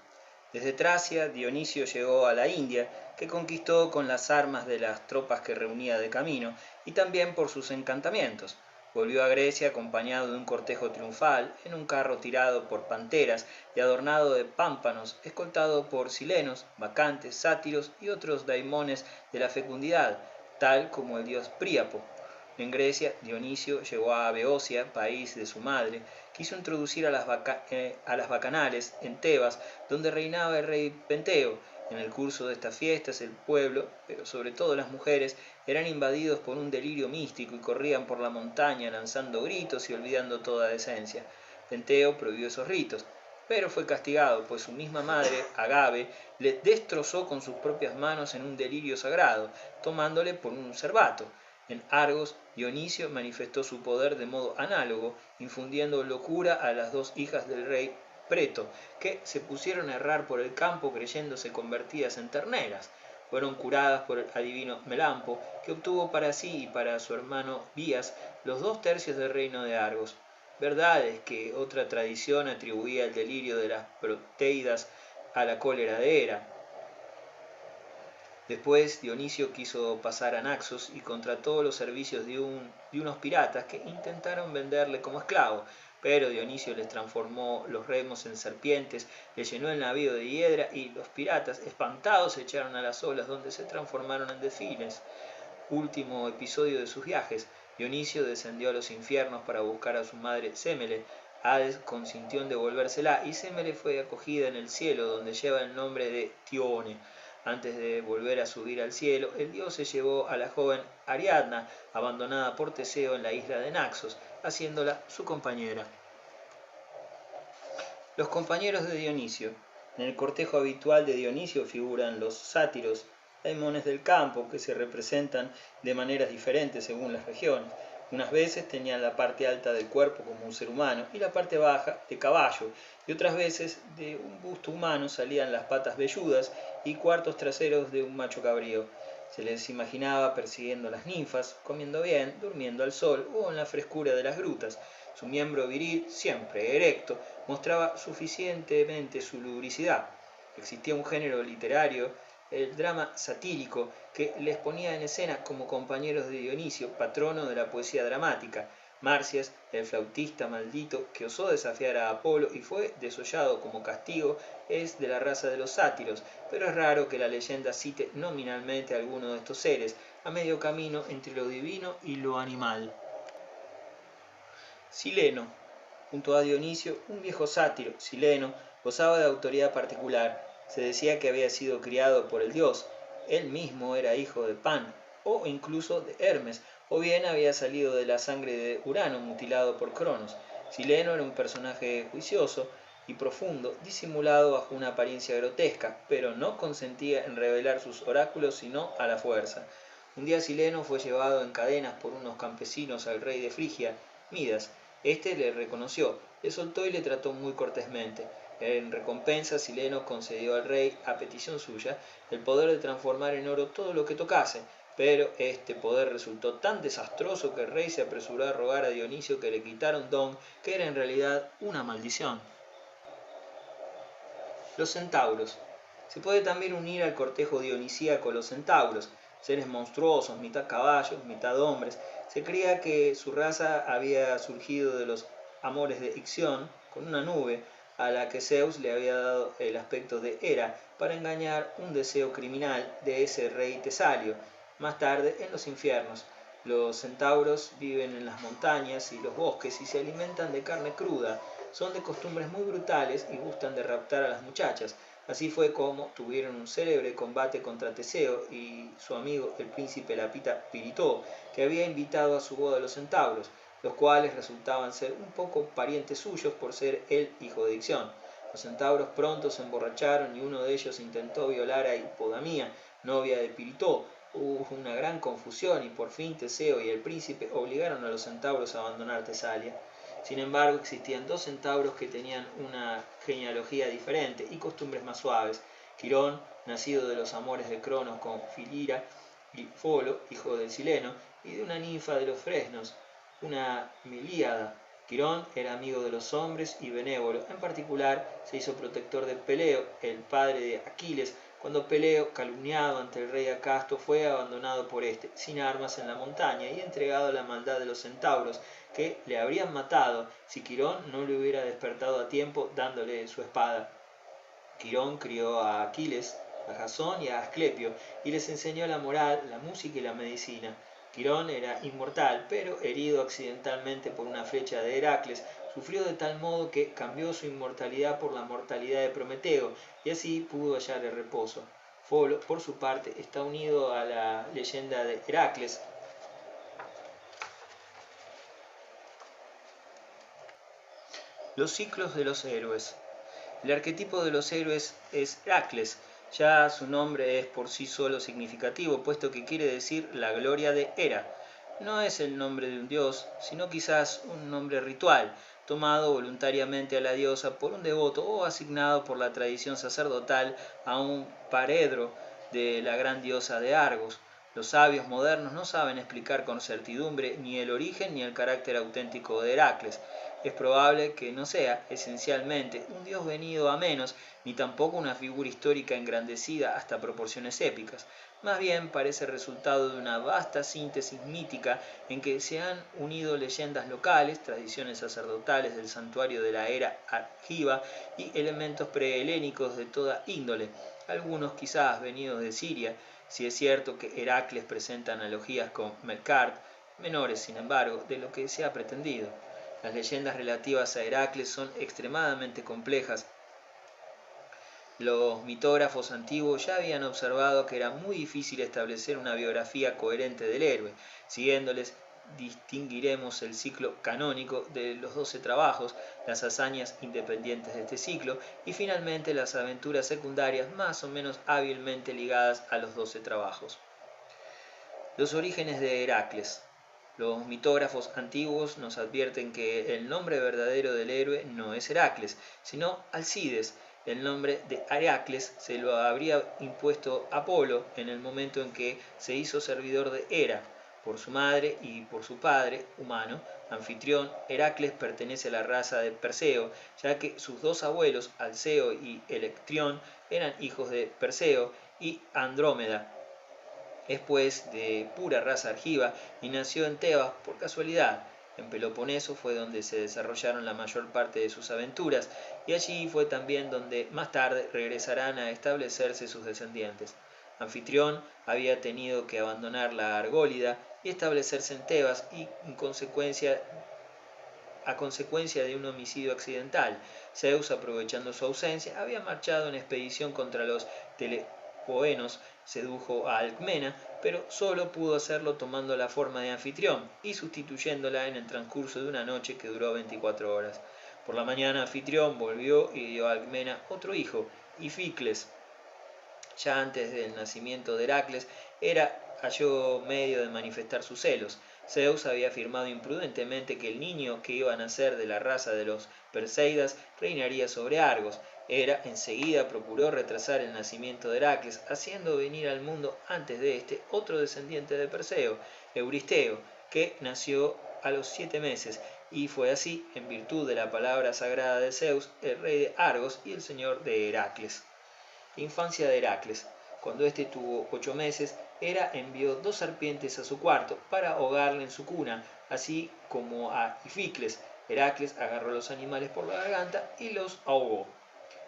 Desde Tracia, Dionisio llegó a la India, que conquistó con las armas de las tropas que reunía de camino, y también por sus encantamientos. Volvió a Grecia acompañado de un cortejo triunfal, en un carro tirado por panteras y adornado de pámpanos, escoltado por silenos, bacantes, sátiros y otros daimones de la fecundidad, tal como el dios Príapo. En Grecia, Dionisio llegó a Beocia, país de su madre, quiso introducir a las bacanales en Tebas, donde reinaba el rey Penteo. En el curso de estas fiestas, el pueblo, pero sobre todo las mujeres, eran invadidos por un delirio místico y corrían por la montaña lanzando gritos y olvidando toda decencia. Penteo prohibió esos ritos, pero fue castigado, pues su misma madre, Agave, le destrozó con sus propias manos en un delirio sagrado, tomándole por un cervato. En Argos, Dionisio manifestó su poder de modo análogo, infundiendo locura a las 2 hijas del rey Preto, que se pusieron a errar por el campo creyéndose convertidas en terneras. Fueron curadas por el adivino Melampo, que obtuvo para sí y para su hermano Bías los 2 tercios del reino de Argos. Verdad es que otra tradición atribuía el delirio de las Proteidas a la cólera de Hera. Después Dionisio quiso pasar a Naxos y contrató los servicios de unos piratas que intentaron venderle como esclavo, pero Dionisio les transformó los remos en serpientes, le llenó el navío de hiedra y los piratas, espantados, se echaron a las olas, donde se transformaron en delfines. Último episodio de sus viajes, Dionisio descendió a los infiernos para buscar a su madre Sémele. Hades consintió en devolvérsela y Sémele fue acogida en el cielo, donde lleva el nombre de Tione. Antes de volver a subir al cielo, el dios se llevó a la joven Ariadna, abandonada por Teseo en la isla de Naxos, haciéndola su compañera. Los compañeros de Dionisio. En el cortejo habitual de Dionisio figuran los sátiros, daimones del campo, que se representan de maneras diferentes según las regiones. Unas veces tenían la parte alta del cuerpo como un ser humano y la parte baja de caballo, y otras veces de un busto humano salían las patas velludas y cuartos traseros de un macho cabrío. Se les imaginaba persiguiendo a las ninfas, comiendo bien, durmiendo al sol o en la frescura de las grutas. Su miembro viril, siempre erecto, mostraba suficientemente su lubricidad. Existía un género literario, el drama satírico, que les ponía en escena como compañeros de Dionisio, patrono de la poesía dramática. Marcias, el flautista maldito que osó desafiar a Apolo y fue desollado como castigo, es de la raza de los sátiros, pero es raro que la leyenda cite nominalmente a alguno de estos seres, a medio camino entre lo divino y lo animal. Sileno. Junto a Dionisio, un viejo sátiro, Sileno, gozaba de autoridad particular. Se decía que había sido criado por el dios, él mismo era hijo de Pan, o incluso de Hermes, o bien había salido de la sangre de Urano mutilado por Cronos. Sileno era un personaje juicioso y profundo, disimulado bajo una apariencia grotesca, pero no consentía en revelar sus oráculos sino a la fuerza. Un día Sileno fue llevado en cadenas por unos campesinos al rey de Frigia, Midas. Este le reconoció, le soltó y le trató muy cortésmente. En recompensa, Sileno concedió al rey, a petición suya, el poder de transformar en oro todo lo que tocase, pero este poder resultó tan desastroso que el rey se apresuró a rogar a Dionisio que le quitara un don que era en realidad una maldición. Los centauros. Se puede también unir al cortejo dionisíaco los centauros, seres monstruosos, mitad caballos, mitad hombres. Se creía que su raza había surgido de los amores de Ixión, con una nube, a la que Zeus le había dado el aspecto de Hera para engañar un deseo criminal de ese rey Tesalio, más tarde en los infiernos. Los centauros viven en las montañas y los bosques y se alimentan de carne cruda. Son de costumbres muy brutales y gustan de raptar a las muchachas. Así fue como tuvieron un célebre combate contra Teseo y su amigo el príncipe Lapita Piritó, que había invitado a su boda a los centauros, los cuales resultaban ser un poco parientes suyos por ser el hijo de Ixión. Los centauros pronto se emborracharon y uno de ellos intentó violar a Hipodamía, novia de Piritó. Hubo una gran confusión y por fin Teseo y el príncipe obligaron a los centauros a abandonar Tesalia. Sin embargo, existían dos centauros que tenían una genealogía diferente y costumbres más suaves. Quirón, nacido de los amores de Cronos con Filira, y Folo, hijo del Sileno, y de una ninfa de los Fresnos, una Milíada. Quirón era amigo de los hombres y benévolo. En particular, se hizo protector de Peleo, el padre de Aquiles, cuando Peleo, calumniado ante el rey Acasto, fue abandonado por éste, sin armas en la montaña, y entregado a la maldad de los centauros, que le habrían matado si Quirón no le hubiera despertado a tiempo dándole su espada. Quirón crió a Aquiles, a Jasón y a Asclepio, y les enseñó la moral, la música y la medicina. Quirón era inmortal, pero herido accidentalmente por una flecha de Heracles, sufrió de tal modo que cambió su inmortalidad por la mortalidad de Prometeo, y así pudo hallar el reposo. Folo, por su parte, está unido a la leyenda de Heracles. Los ciclos de los héroes. El arquetipo de los héroes es Heracles. Ya su nombre es por sí solo significativo, puesto que quiere decir la gloria de Hera. No es el nombre de un dios, sino quizás un nombre ritual, tomado voluntariamente a la diosa por un devoto o asignado por la tradición sacerdotal a un paredro de la gran diosa de Argos. Los sabios modernos no saben explicar con certidumbre ni el origen ni el carácter auténtico de Heracles. Es probable que no sea, esencialmente, un dios venido a menos, ni tampoco una figura histórica engrandecida hasta proporciones épicas. Más bien parece resultado de una vasta síntesis mítica en que se han unido leyendas locales, tradiciones sacerdotales del santuario de la era argiva y elementos prehelénicos de toda índole, algunos quizás venidos de Siria, si es cierto que Heracles presenta analogías con Melkart, menores sin embargo de lo que se ha pretendido. Las leyendas relativas a Heracles son extremadamente complejas. Los mitógrafos antiguos ya habían observado que era muy difícil establecer una biografía coherente del héroe. Siguiéndoles, distinguiremos el ciclo canónico de los 12 trabajos, las hazañas independientes de este ciclo y finalmente las aventuras secundarias más o menos hábilmente ligadas a los 12 trabajos. Los orígenes de Heracles. Los mitógrafos antiguos nos advierten que el nombre verdadero del héroe no es Heracles, sino Alcides. El nombre de Heracles se lo habría impuesto Apolo en el momento en que se hizo servidor de Hera. Por su madre y por su padre, humano, Anfitrión, Heracles pertenece a la raza de Perseo, ya que sus dos abuelos, Alceo y Electrión, eran hijos de Perseo y Andrómeda. Es pues de pura raza argiva y nació en Tebas por casualidad. En Peloponeso fue donde se desarrollaron la mayor parte de sus aventuras y allí fue también donde más tarde regresarán a establecerse sus descendientes. Anfitrión había tenido que abandonar la Argólida y establecerse en Tebas y a consecuencia de un homicidio accidental. Zeus, aprovechando su ausencia, había marchado en expedición contra los telepoenos, sedujo a Alcmena, pero solo pudo hacerlo tomando la forma de Anfitrión y sustituyéndola en el transcurso de una noche que duró 24 horas. Por la mañana Anfitrión volvió y dio a Alcmena otro hijo, Ificles. Ya antes del nacimiento de Heracles, halló medio de manifestar sus celos. Zeus había afirmado imprudentemente que el niño que iba a nacer de la raza de los Perseidas reinaría sobre Argos. Hera enseguida procuró retrasar el nacimiento de Heracles, haciendo venir al mundo antes de este otro descendiente de Perseo, Euristeo, que nació a los 7 meses, y fue así, en virtud de la palabra sagrada de Zeus, el rey de Argos y el señor de Heracles. Infancia de Heracles. Cuando éste tuvo 8 meses, Hera envió 2 serpientes a su cuarto para ahogarle en su cuna, así como a Ificles. Heracles agarró a los animales por la garganta y los ahogó.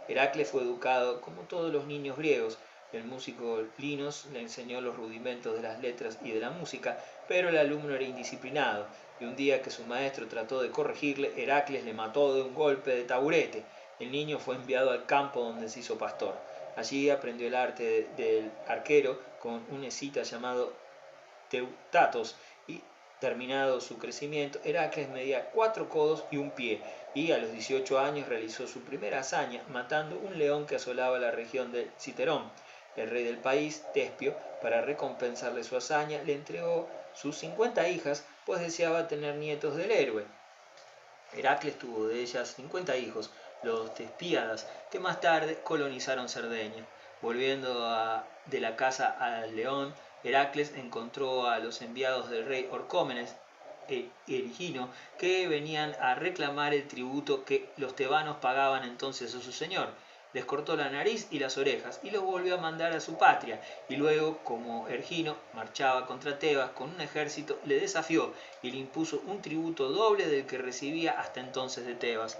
Heracles fue educado como todos los niños griegos. El músico Linos le enseñó los rudimentos de las letras y de la música, pero el alumno era indisciplinado, y un día que su maestro trató de corregirle, Heracles le mató de un golpe de taburete. El niño fue enviado al campo donde se hizo pastor. Allí aprendió el arte del arquero con un escita llamado Teutatos y terminado su crecimiento, Heracles medía 4 codos y un pie, y a los 18 años realizó su primera hazaña, matando un león que asolaba la región del Citerón. El rey del país, Tespio, para recompensarle su hazaña, le entregó sus 50 hijas, pues deseaba tener nietos del héroe. Heracles tuvo de ellas 50 hijos, los Tespíadas, que más tarde colonizaron Cerdeña. Volviendo de la caza al león, Heracles encontró a los enviados del rey Orcómenes Erigino, que venían a reclamar el tributo que los tebanos pagaban entonces a su señor. Les cortó la nariz y las orejas y los volvió a mandar a su patria, y luego, como Ergino marchaba contra Tebas con un ejército, le desafió y le impuso un tributo doble del que recibía hasta entonces de Tebas.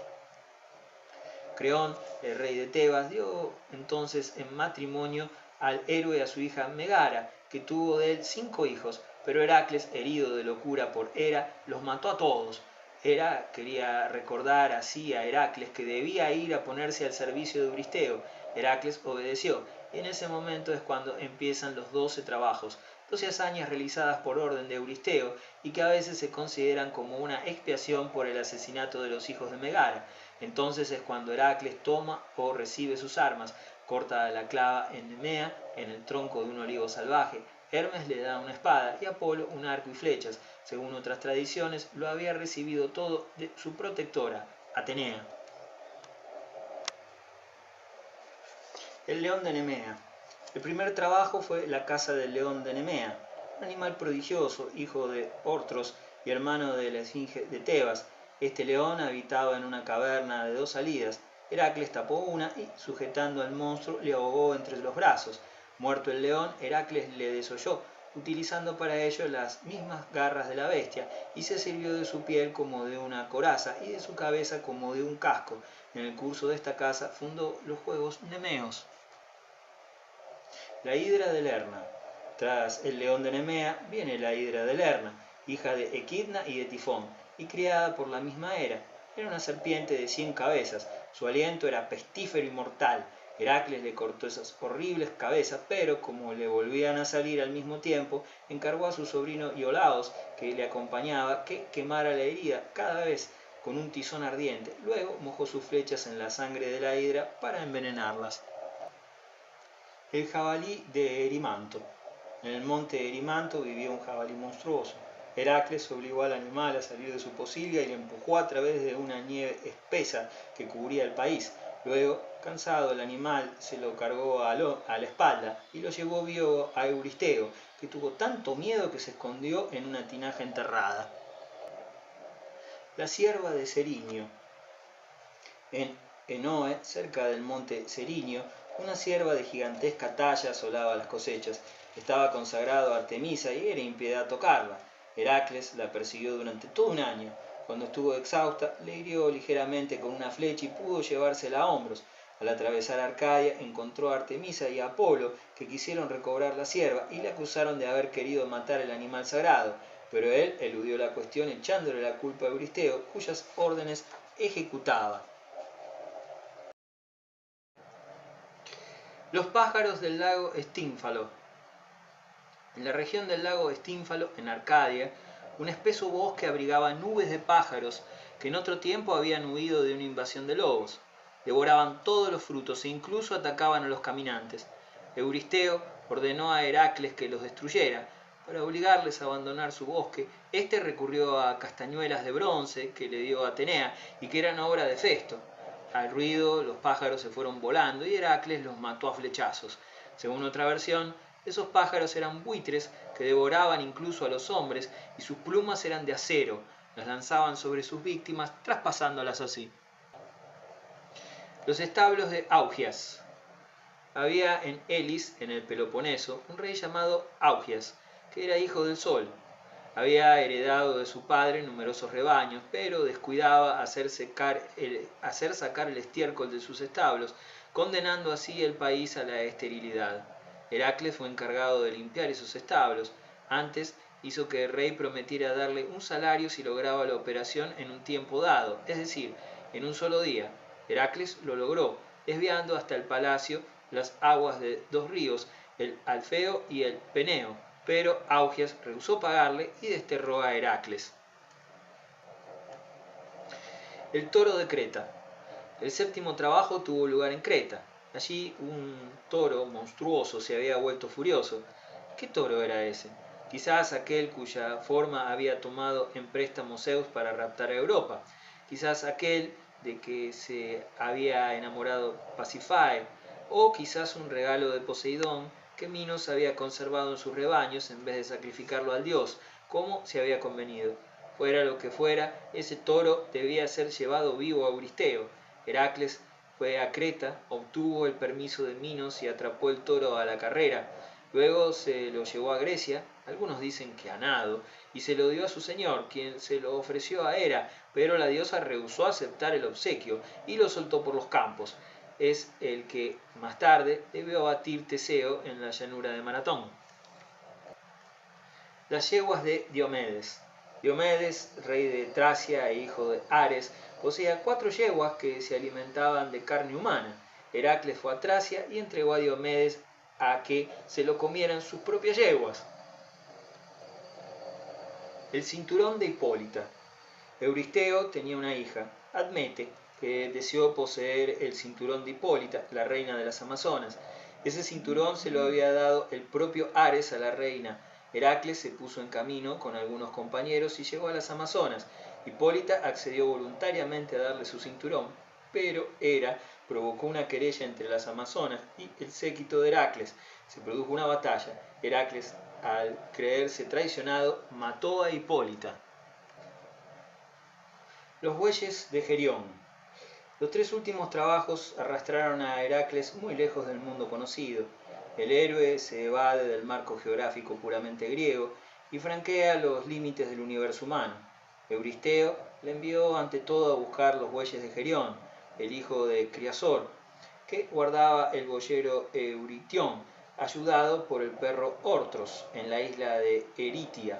Creón, el rey de Tebas, dio entonces en matrimonio al héroe a su hija Megara, que tuvo de él 5 hijos, pero Heracles, herido de locura por Hera, los mató a todos. Hera quería recordar así a Heracles que debía ir a ponerse al servicio de Euristeo. Heracles obedeció, y en ese momento es cuando empiezan los 12 trabajos, 12 hazañas realizadas por orden de Euristeo y que a veces se consideran como una expiación por el asesinato de los hijos de Megara. Entonces es cuando Heracles toma o recibe sus armas, corta la clava en Nemea, en el tronco de un olivo salvaje. Hermes le da una espada y Apolo un arco y flechas. Según otras tradiciones, lo había recibido todo de su protectora, Atenea. El león de Nemea. El primer trabajo fue la caza del león de Nemea, un animal prodigioso, hijo de Ortros y hermano de la esfinge de Tebas. Este león habitaba en una caverna de 2 salidas. Heracles tapó una y, sujetando al monstruo, le ahogó entre los brazos. Muerto el león, Heracles le desolló, utilizando para ello las mismas garras de la bestia, y se sirvió de su piel como de una coraza y de su cabeza como de un casco. En el curso de esta caza fundó los Juegos Nemeos. La hidra de Lerna. Tras el león de Nemea viene la hidra de Lerna, hija de Equidna y de Tifón, y criada por la misma Hera. Era una serpiente de 100 cabezas, su aliento era pestífero y mortal. Heracles le cortó esas horribles cabezas, pero como le volvían a salir al mismo tiempo, encargó a su sobrino Iolaos, que le acompañaba, que quemara la herida cada vez con un tizón ardiente. Luego mojó sus flechas en la sangre de la hidra para envenenarlas. El jabalí de Erimanto. En el monte Erimanto vivía un jabalí monstruoso. Heracles obligó al animal a salir de su pocilga y le empujó a través de una nieve espesa que cubría el país. Luego, cansado, el animal se lo cargó a la espalda y lo llevó vivo a Euristeo, que tuvo tanto miedo que se escondió en una tinaja enterrada. La cierva de Cerinio. En Enoe, cerca del monte Cerinio, una cierva de gigantesca talla asolaba las cosechas. Estaba consagrado a Artemisa y era impiedad tocarla. Heracles la persiguió durante todo un año. Cuando estuvo exhausta, le hirió ligeramente con una flecha y pudo llevársela a hombros. Al atravesar Arcadia, encontró a Artemisa y a Apolo, que quisieron recobrar la cierva y le acusaron de haber querido matar el animal sagrado. Pero él eludió la cuestión echándole la culpa a Euristeo, cuyas órdenes ejecutaba. Los pájaros del lago Estínfalo. En la región del lago Estínfalo, en Arcadia, un espeso bosque abrigaba nubes de pájaros que en otro tiempo habían huido de una invasión de lobos. Devoraban todos los frutos e incluso atacaban a los caminantes. Euristeo ordenó a Heracles que los destruyera. Para obligarles a abandonar su bosque, éste recurrió a castañuelas de bronce que le dio Atenea y que eran obra de Festo. Al ruido, los pájaros se fueron volando y Heracles los mató a flechazos. Según otra versión, esos pájaros eran buitres que devoraban incluso a los hombres y sus plumas eran de acero. Las lanzaban sobre sus víctimas, traspasándolas así. Los establos de Augias. Había en Elis, en el Peloponeso, un rey llamado Augias, que era hijo del sol. Había heredado de su padre numerosos rebaños, pero descuidaba hacer sacar el estiércol de sus establos, condenando así el país a la esterilidad. Heracles fue encargado de limpiar esos establos. Antes hizo que el rey prometiera darle un salario si lograba la operación en un tiempo dado, es decir, en un solo día. Heracles lo logró, desviando hasta el palacio las aguas de dos ríos, el Alfeo y el Peneo, pero Augias rehusó pagarle y desterró a Heracles. El toro de Creta. El séptimo trabajo tuvo lugar en Creta. Allí un toro monstruoso se había vuelto furioso. ¿Qué toro era ese? Quizás aquel cuya forma había tomado en préstamo Zeus para raptar a Europa. Quizás aquel de que se había enamorado Pasífae. O quizás un regalo de Poseidón que Minos había conservado en sus rebaños en vez de sacrificarlo al dios, como se había convenido. Fuera lo que fuera, ese toro debía ser llevado vivo a Euristeo. Heracles fue a Creta, obtuvo el permiso de Minos y atrapó el toro a la carrera. Luego se lo llevó a Grecia, algunos dicen que a nado, y se lo dio a su señor, quien se lo ofreció a Hera, pero la diosa rehusó aceptar el obsequio y lo soltó por los campos. Es el que más tarde debió abatir Teseo en la llanura de Maratón. Las yeguas de Diomedes. Diomedes, rey de Tracia e hijo de Ares, poseía 4 yeguas que se alimentaban de carne humana. Heracles fue a Tracia y entregó a Diomedes a que se lo comieran sus propias yeguas. El cinturón de Hipólita. Euristeo tenía una hija, Admete, que deseó poseer el cinturón de Hipólita, la reina de las Amazonas. Ese cinturón se lo había dado el propio Ares a la reina. Heracles se puso en camino con algunos compañeros y llegó a las Amazonas. Hipólita accedió voluntariamente a darle su cinturón, pero Hera provocó una querella entre las Amazonas y el séquito de Heracles. Se produjo una batalla. Heracles, al creerse traicionado, mató a Hipólita. Los bueyes de Gerión. Los 3 últimos trabajos arrastraron a Heracles muy lejos del mundo conocido. El héroe se evade del marco geográfico puramente griego y franquea los límites del universo humano. Euristeo le envió ante todo a buscar los bueyes de Gerión, el hijo de Criasor, que guardaba el boyero Euritión, ayudado por el perro Ortros, en la isla de Eritia.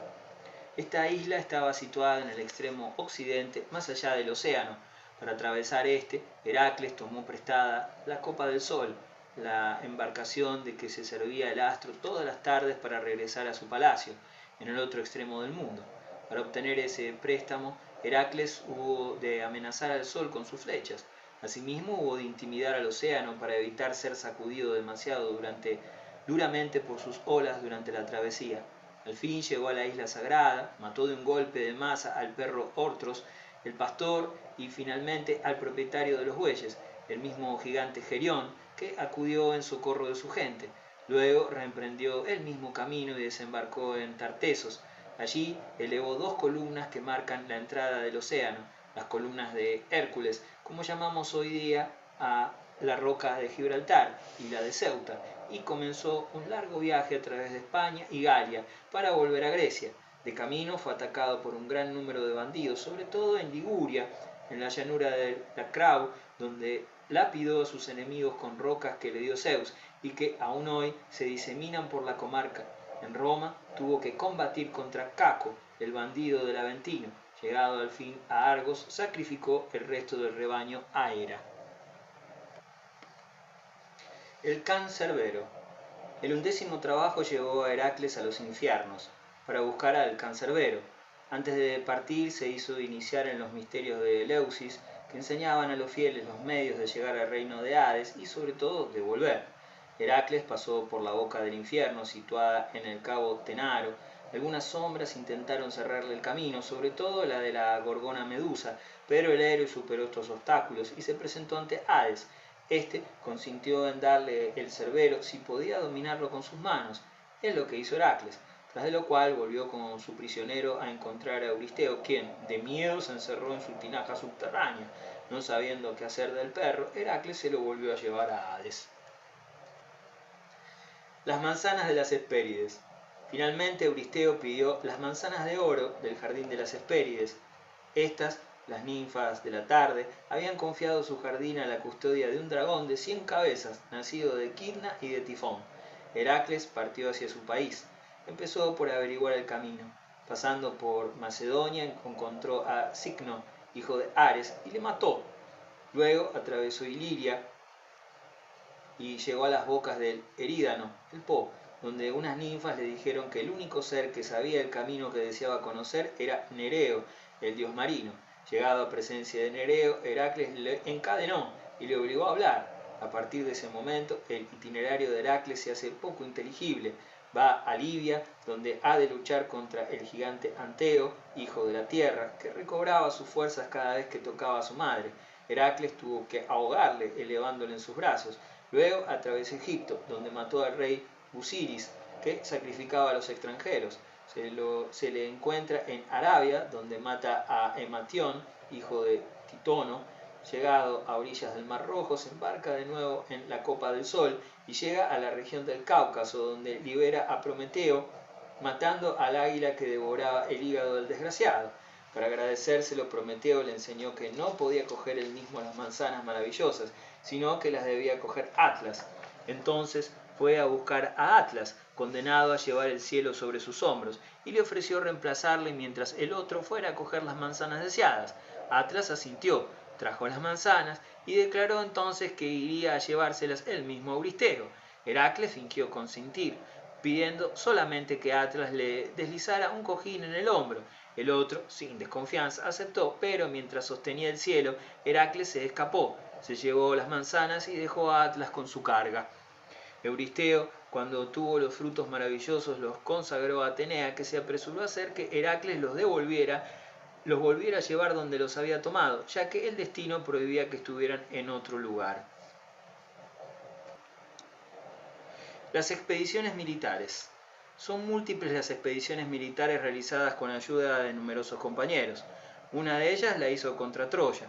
Esta isla estaba situada en el extremo occidente, más allá del océano. Para atravesar este, Heracles tomó prestada la copa del sol. la embarcación de que se servía el astro todas las tardes para regresar a su palacio, en el otro extremo del mundo. Para obtener ese préstamo, Heracles hubo de amenazar al sol con sus flechas. Asimismo, hubo de intimidar al océano para evitar ser sacudido demasiado duramente por sus olas durante la travesía. Al fin llegó a la isla sagrada, mató de un golpe de maza al perro Ortros, el pastor, y finalmente al propietario de los bueyes, el mismo gigante Gerión, que acudió en socorro de su gente. Luego reemprendió el mismo camino y desembarcó en Tartesos. Allí elevó 2 columnas que marcan la entrada del océano, las columnas de Hércules, como llamamos hoy día a la roca de Gibraltar, y la de Ceuta, y comenzó un largo viaje a través de España y Galia para volver a Grecia. De camino fue atacado por un gran número de bandidos, sobre todo en Liguria, en la llanura de Lacrau, donde lapidó a sus enemigos con rocas que le dio Zeus y que aún hoy se diseminan por la comarca. En Roma tuvo que combatir contra Caco, el bandido del Aventino. Llegado al fin a Argos, sacrificó el resto del rebaño a Hera. El cancerbero. El 11º trabajo llevó a Heracles a los infiernos, para buscar al cancerbero. Antes de partir se hizo iniciar en los misterios de Eleusis, que enseñaban a los fieles los medios de llegar al reino de Hades y sobre todo de volver. Heracles pasó por la boca del infierno, situada en el cabo Tenaro. Algunas sombras intentaron cerrarle el camino, sobre todo la de la gorgona Medusa, pero el héroe superó estos obstáculos y se presentó ante Hades. Este consintió en darle el cerbero si podía dominarlo con sus manos. Es lo que hizo Heracles, tras de lo cual volvió con su prisionero a encontrar a Euristeo, quien de miedo se encerró en su tinaja subterránea. No sabiendo qué hacer del perro, Heracles se lo volvió a llevar a Hades. Las manzanas de las Hespérides. Finalmente Euristeo pidió las manzanas de oro del jardín de las Hespérides. Estas, las ninfas de la tarde, habían confiado su jardín a la custodia de un dragón de 100 cabezas, nacido de Quirna y de Tifón. Heracles partió hacia su país. Empezó por averiguar el camino. Pasando por Macedonia, encontró a Cicno, hijo de Ares, y le mató. Luego atravesó Iliria y llegó a las bocas del Erídano, el Po, donde unas ninfas le dijeron que el único ser que sabía el camino que deseaba conocer era Nereo, el dios marino. Llegado a presencia de Nereo, Heracles le encadenó y le obligó a hablar. A partir de ese momento, el itinerario de Heracles se hace poco inteligible. Va a Libia, donde ha de luchar contra el gigante Anteo, hijo de la tierra, que recobraba sus fuerzas cada vez que tocaba a su madre. Heracles tuvo que ahogarle, elevándole en sus brazos. Luego atravesó Egipto, donde mató al rey Busiris, que sacrificaba a los extranjeros. Se le encuentra en Arabia, donde mata a Ematión, hijo de Titono. Llegado a orillas del Mar Rojo, se embarca de nuevo en la Copa del Sol y llega a la región del Cáucaso, donde libera a Prometeo, matando al águila que devoraba el hígado del desgraciado. Para agradecérselo, Prometeo le enseñó que no podía coger él mismo las manzanas maravillosas, sino que las debía coger Atlas. Entonces fue a buscar a Atlas, condenado a llevar el cielo sobre sus hombros, y le ofreció reemplazarle mientras el otro fuera a coger las manzanas deseadas. Atlas asintió, trajo las manzanas y declaró entonces que iría a llevárselas él mismo a Euristeo. Heracles fingió consentir, pidiendo solamente que Atlas le deslizara un cojín en el hombro. El otro, sin desconfianza, aceptó, pero mientras sostenía el cielo, Heracles se escapó, se llevó las manzanas y dejó a Atlas con su carga. Euristeo, cuando obtuvo los frutos maravillosos, los consagró a Atenea, que se apresuró a hacer que Heracles los volviera a llevar donde los había tomado, ya que el destino prohibía que estuvieran en otro lugar. Las expediciones militares. Son múltiples las expediciones militares realizadas con ayuda de numerosos compañeros. Una de ellas la hizo contra Troya.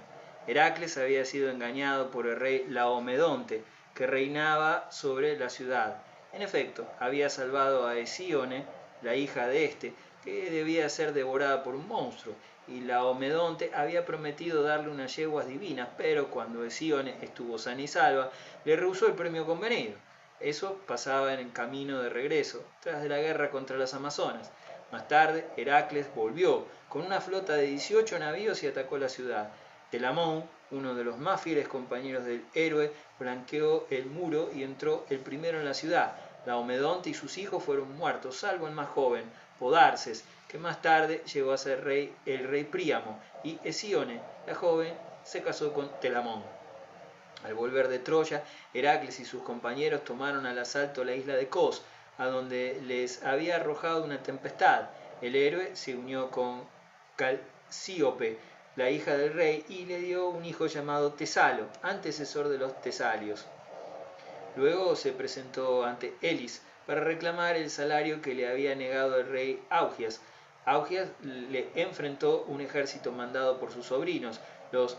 Heracles había sido engañado por el rey Laomedonte, que reinaba sobre la ciudad. En efecto, había salvado a Hesíone, la hija de este, que debía ser devorada por un monstruo, y Laomedonte había prometido darle unas yeguas divinas, pero cuando Hesíone estuvo sana y salva, le rehusó el premio convenido. Eso pasaba en el camino de regreso, tras de la guerra contra las Amazonas. Más tarde, Heracles volvió con una flota de 18 navíos y atacó la ciudad. Telamón, uno de los más fieles compañeros del héroe, flanqueó el muro y entró el primero en la ciudad. Laomedonte y sus hijos fueron muertos, salvo el más joven, Podarces, que más tarde llegó a ser el rey Príamo, y Hesíone, la joven, se casó con Telamón. Al volver de Troya, Heracles y sus compañeros tomaron al asalto la isla de Cos, a donde les había arrojado una tempestad. El héroe se unió con Calcíope, la hija del rey, y le dio un hijo llamado Tesalo, antecesor de los tesalios. Luego se presentó ante Elis para reclamar el salario que le había negado el rey Augias. Augias le enfrentó un ejército mandado por sus sobrinos, los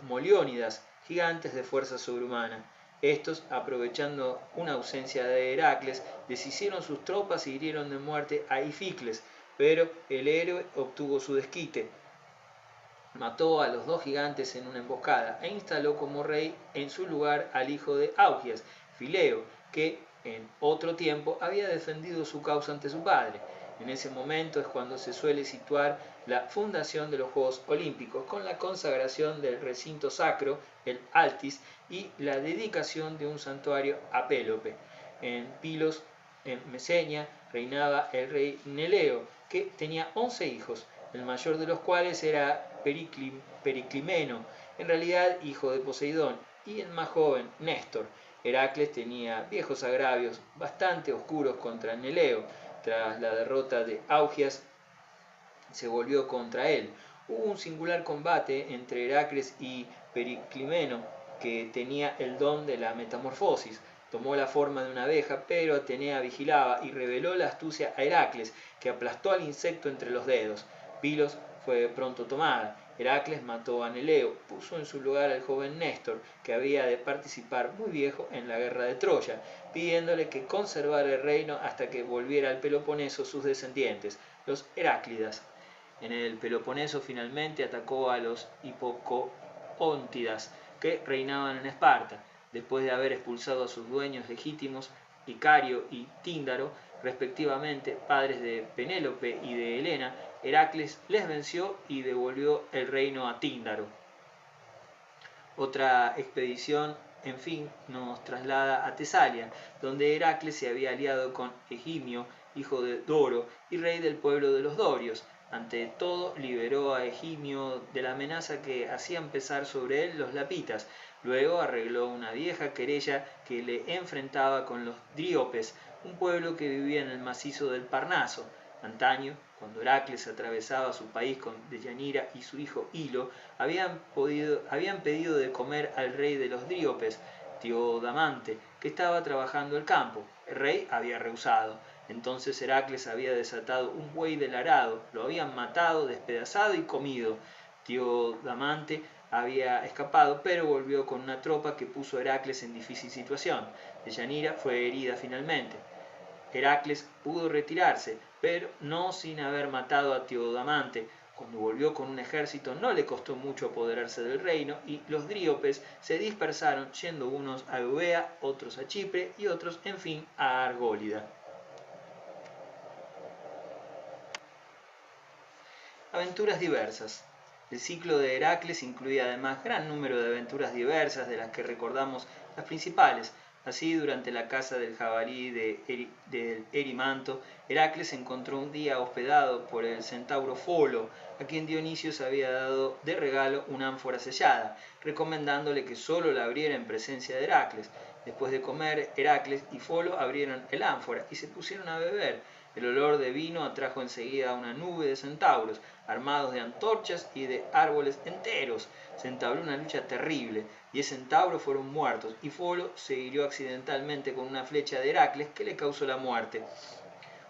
Moliónidas, gigantes de fuerza sobrehumana. Estos, aprovechando una ausencia de Heracles, deshicieron sus tropas y hirieron de muerte a Ificles, pero el héroe obtuvo su desquite. Mató a los dos gigantes en una emboscada e instaló como rey en su lugar al hijo de Augias, Fileo, que en otro tiempo había defendido su causa ante su padre. En ese momento es cuando se suele situar la fundación de los Juegos Olímpicos, con la consagración del recinto sacro, el Altis, y la dedicación de un santuario a Pélope. En Pilos, en Mesenia, reinaba el rey Neleo, que tenía 11 hijos, el mayor de los cuales era Periclimeno, en realidad hijo de Poseidón, y el más joven, Néstor. Heracles tenía viejos agravios bastante oscuros contra Neleo. Tras la derrota de Augias, se volvió contra él. Hubo un singular combate entre Heracles y Periclimeno, que tenía el don de la metamorfosis. Tomó la forma de una abeja, pero Atenea vigilaba y reveló la astucia a Heracles, que aplastó al insecto entre los dedos. Pilos fue pronto tomada. Heracles mató a Neleo, puso en su lugar al joven Néstor, que había de participar muy viejo en la guerra de Troya, pidiéndole que conservara el reino hasta que volviera al Peloponeso sus descendientes, los Heráclidas. En el Peloponeso finalmente atacó a los Hipocóntidas, que reinaban en Esparta. Después de haber expulsado a sus dueños legítimos, Icario y Tíndaro, respectivamente padres de Penélope y de Helena, Heracles les venció y devolvió el reino a Tíndaro. Otra expedición, en fin, nos traslada a Tesalia, donde Heracles se había aliado con Egimio, hijo de Doro y rey del pueblo de los Dorios. Ante todo, liberó a Egimio de la amenaza que hacían pesar sobre él los lapitas. Luego arregló una vieja querella que le enfrentaba con los Dríopes, un pueblo que vivía en el macizo del Parnaso. Antaño, cuando Heracles atravesaba su país con Deyanira y su hijo Hilo, habían pedido de comer al rey de los Dríopes, Teodamante, que estaba trabajando el campo. El rey había rehusado. Entonces Heracles había desatado un buey del arado, lo habían matado, despedazado y comido. Teodamante había escapado, pero volvió con una tropa que puso a Heracles en difícil situación. Deyanira fue herida finalmente. Heracles pudo retirarse, pero no sin haber matado a Teodamante. Cuando volvió con un ejército no le costó mucho apoderarse del reino y los dríopes se dispersaron, yendo unos a Eubea, otros a Chipre y otros, en fin, a Argólida. Aventuras diversas. El ciclo de Heracles incluía además gran número de aventuras diversas, de las que recordamos las principales. Así, durante la caza del jabalí del Erimanto, Heracles encontró un día hospedado por el centauro Folo, a quien Dionisio se había dado de regalo una ánfora sellada, recomendándole que solo la abriera en presencia de Heracles. Después de comer, Heracles y Folo abrieron el ánfora y se pusieron a beber. El olor de vino atrajo enseguida a una nube de centauros, armados de antorchas y de árboles enteros. Se entabló una lucha terrible, 10 centauros fueron muertos, y Folo se hirió accidentalmente con una flecha de Heracles que le causó la muerte.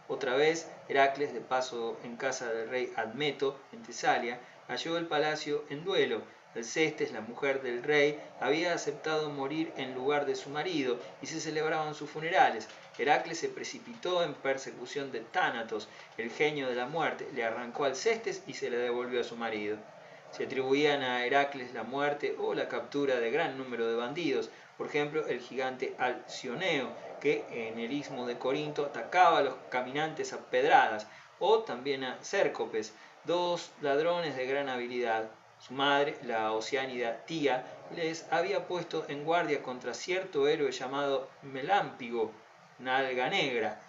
Otra vez, Heracles, de paso en casa del rey Admeto, en Tesalia, halló el palacio en duelo. Alcestes, la mujer del rey, había aceptado morir en lugar de su marido y se celebraban sus funerales. Heracles se precipitó en persecución de Tánatos, el genio de la muerte, le arrancó a Alcestes y se le devolvió a su marido. Se atribuían a Heracles la muerte o la captura de gran número de bandidos, por ejemplo el gigante Alcioneo, que en el istmo de Corinto atacaba a los caminantes a pedradas, o también a Cércopes, dos ladrones de gran habilidad. Su madre, la oceánida Tía, les había puesto en guardia contra cierto héroe llamado Melámpigo, Nalga Negra.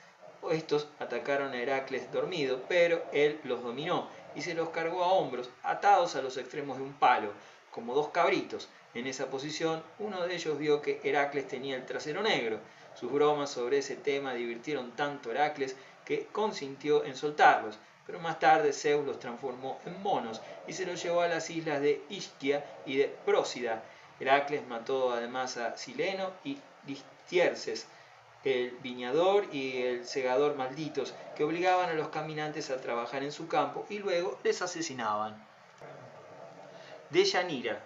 Estos atacaron a Heracles dormido, pero él los dominó y se los cargó a hombros, atados a los extremos de un palo, como dos cabritos. En esa posición, uno de ellos vio que Heracles tenía el trasero negro. Sus bromas sobre ese tema divirtieron tanto a Heracles que consintió en soltarlos, pero más tarde Zeus los transformó en monos y se los llevó a las islas de Ischia y de Prósida. Heracles mató además a Sileno y Listierces, el viñador y el segador malditos, que obligaban a los caminantes a trabajar en su campo y luego les asesinaban. Deyanira.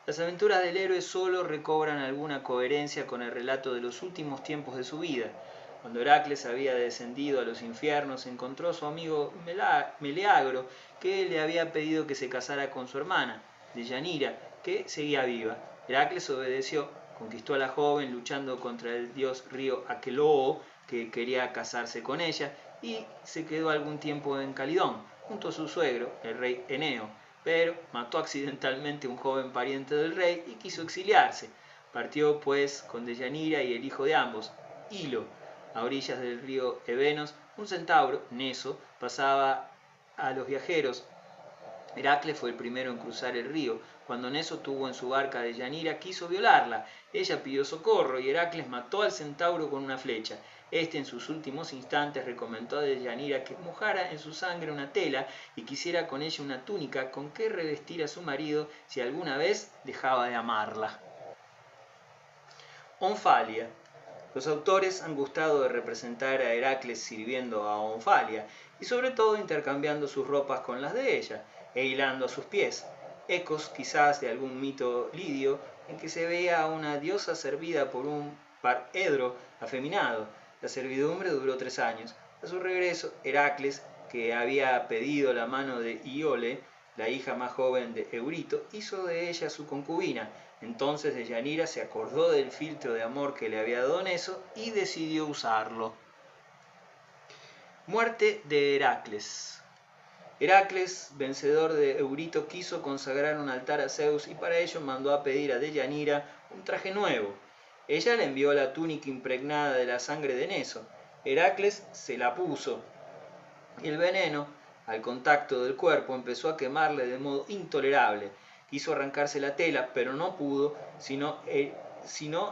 Las aventuras del héroe solo recobran alguna coherencia con el relato de los últimos tiempos de su vida. Cuando Heracles había descendido a los infiernos, encontró a su amigo Meleagro, que le había pedido que se casara con su hermana, Deyanira, que seguía viva. Heracles obedeció, conquistó a la joven luchando contra el dios río Aqueloo, que quería casarse con ella, y se quedó algún tiempo en Calidón, junto a su suegro, el rey Eneo, pero mató accidentalmente a un joven pariente del rey y quiso exiliarse. Partió pues con Deyanira y el hijo de ambos, Hilo. A orillas del río Evenos, un centauro, Neso, pasaba a los viajeros. Heracles fue el primero en cruzar el río. Cuando Neso tuvo en su barca a Deyanira, quiso violarla. Ella pidió socorro y Heracles mató al centauro con una flecha. Este en sus últimos instantes recomendó a Deyanira que mojara en su sangre una tela y quisiera con ella una túnica con que revestir a su marido si alguna vez dejaba de amarla. Onfalia. Los autores han gustado de representar a Heracles sirviendo a Onfalia y sobre todo intercambiando sus ropas con las de ella e hilando a sus pies, ecos quizás de algún mito lidio en que se veía a una diosa servida por un parhedro afeminado. La servidumbre duró 3 años. A su regreso, Heracles, que había pedido la mano de Iole, la hija más joven de Eurito, hizo de ella su concubina. Entonces Deyanira se acordó del filtro de amor que le había dado Neso y decidió usarlo. Muerte de Heracles. Heracles, vencedor de Eurito, quiso consagrar un altar a Zeus y para ello mandó a pedir a Deyanira un traje nuevo. Ella le envió la túnica impregnada de la sangre de Neso. Heracles se la puso. El veneno, al contacto del cuerpo, empezó a quemarle de modo intolerable. Quiso arrancarse la tela, pero no pudo, sino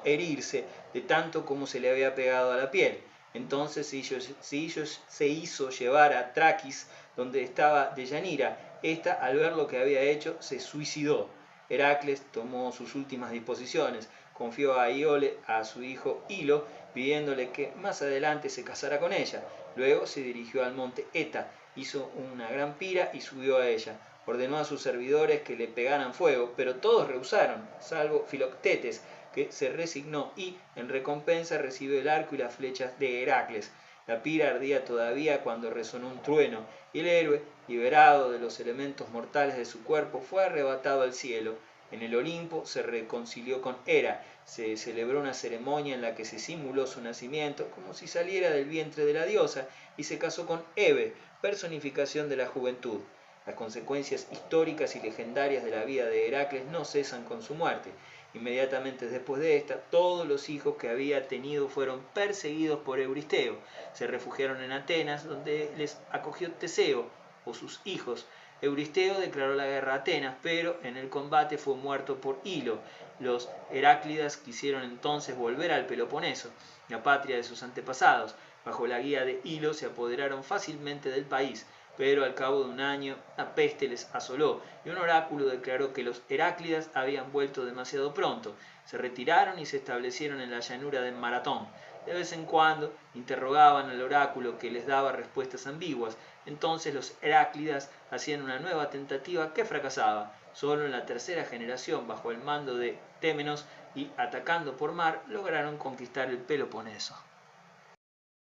herirse de tanto como se le había pegado a la piel. Entonces se hizo llevar a Traquis, donde estaba Deyanira. Esta, al ver lo que había hecho, se suicidó. Heracles tomó sus últimas disposiciones. Confió a Iole a su hijo Hilo, pidiéndole que más adelante se casara con ella. Luego se dirigió al monte Eta, hizo una gran pira y subió a ella. Ordenó a sus servidores que le pegaran fuego, pero todos rehusaron, salvo Filoctetes, que se resignó y, en recompensa, recibió el arco y las flechas de Heracles. La pira ardía todavía cuando resonó un trueno, y el héroe, liberado de los elementos mortales de su cuerpo, fue arrebatado al cielo. En el Olimpo se reconcilió con Hera, se celebró una ceremonia en la que se simuló su nacimiento como si saliera del vientre de la diosa y se casó con Hebe, personificación de la juventud. Las consecuencias históricas y legendarias de la vida de Heracles no cesan con su muerte. Inmediatamente después de esta, todos los hijos que había tenido fueron perseguidos por Euristeo. Se refugiaron en Atenas, donde les acogió Teseo, o sus hijos. Euristeo declaró la guerra a Atenas, pero en el combate fue muerto por Hilo. Los Heráclidas quisieron entonces volver al Peloponeso, la patria de sus antepasados. Bajo la guía de Hilo se apoderaron fácilmente del país, pero al cabo de un año la peste les asoló y un oráculo declaró que los Heráclidas habían vuelto demasiado pronto. Se retiraron y se establecieron en la llanura de Maratón. De vez en cuando interrogaban al oráculo, que les daba respuestas ambiguas. Entonces los Heráclidas hacían una nueva tentativa que fracasaba. Solo en la tercera generación, bajo el mando de Témenos y atacando por mar, lograron conquistar el Peloponeso.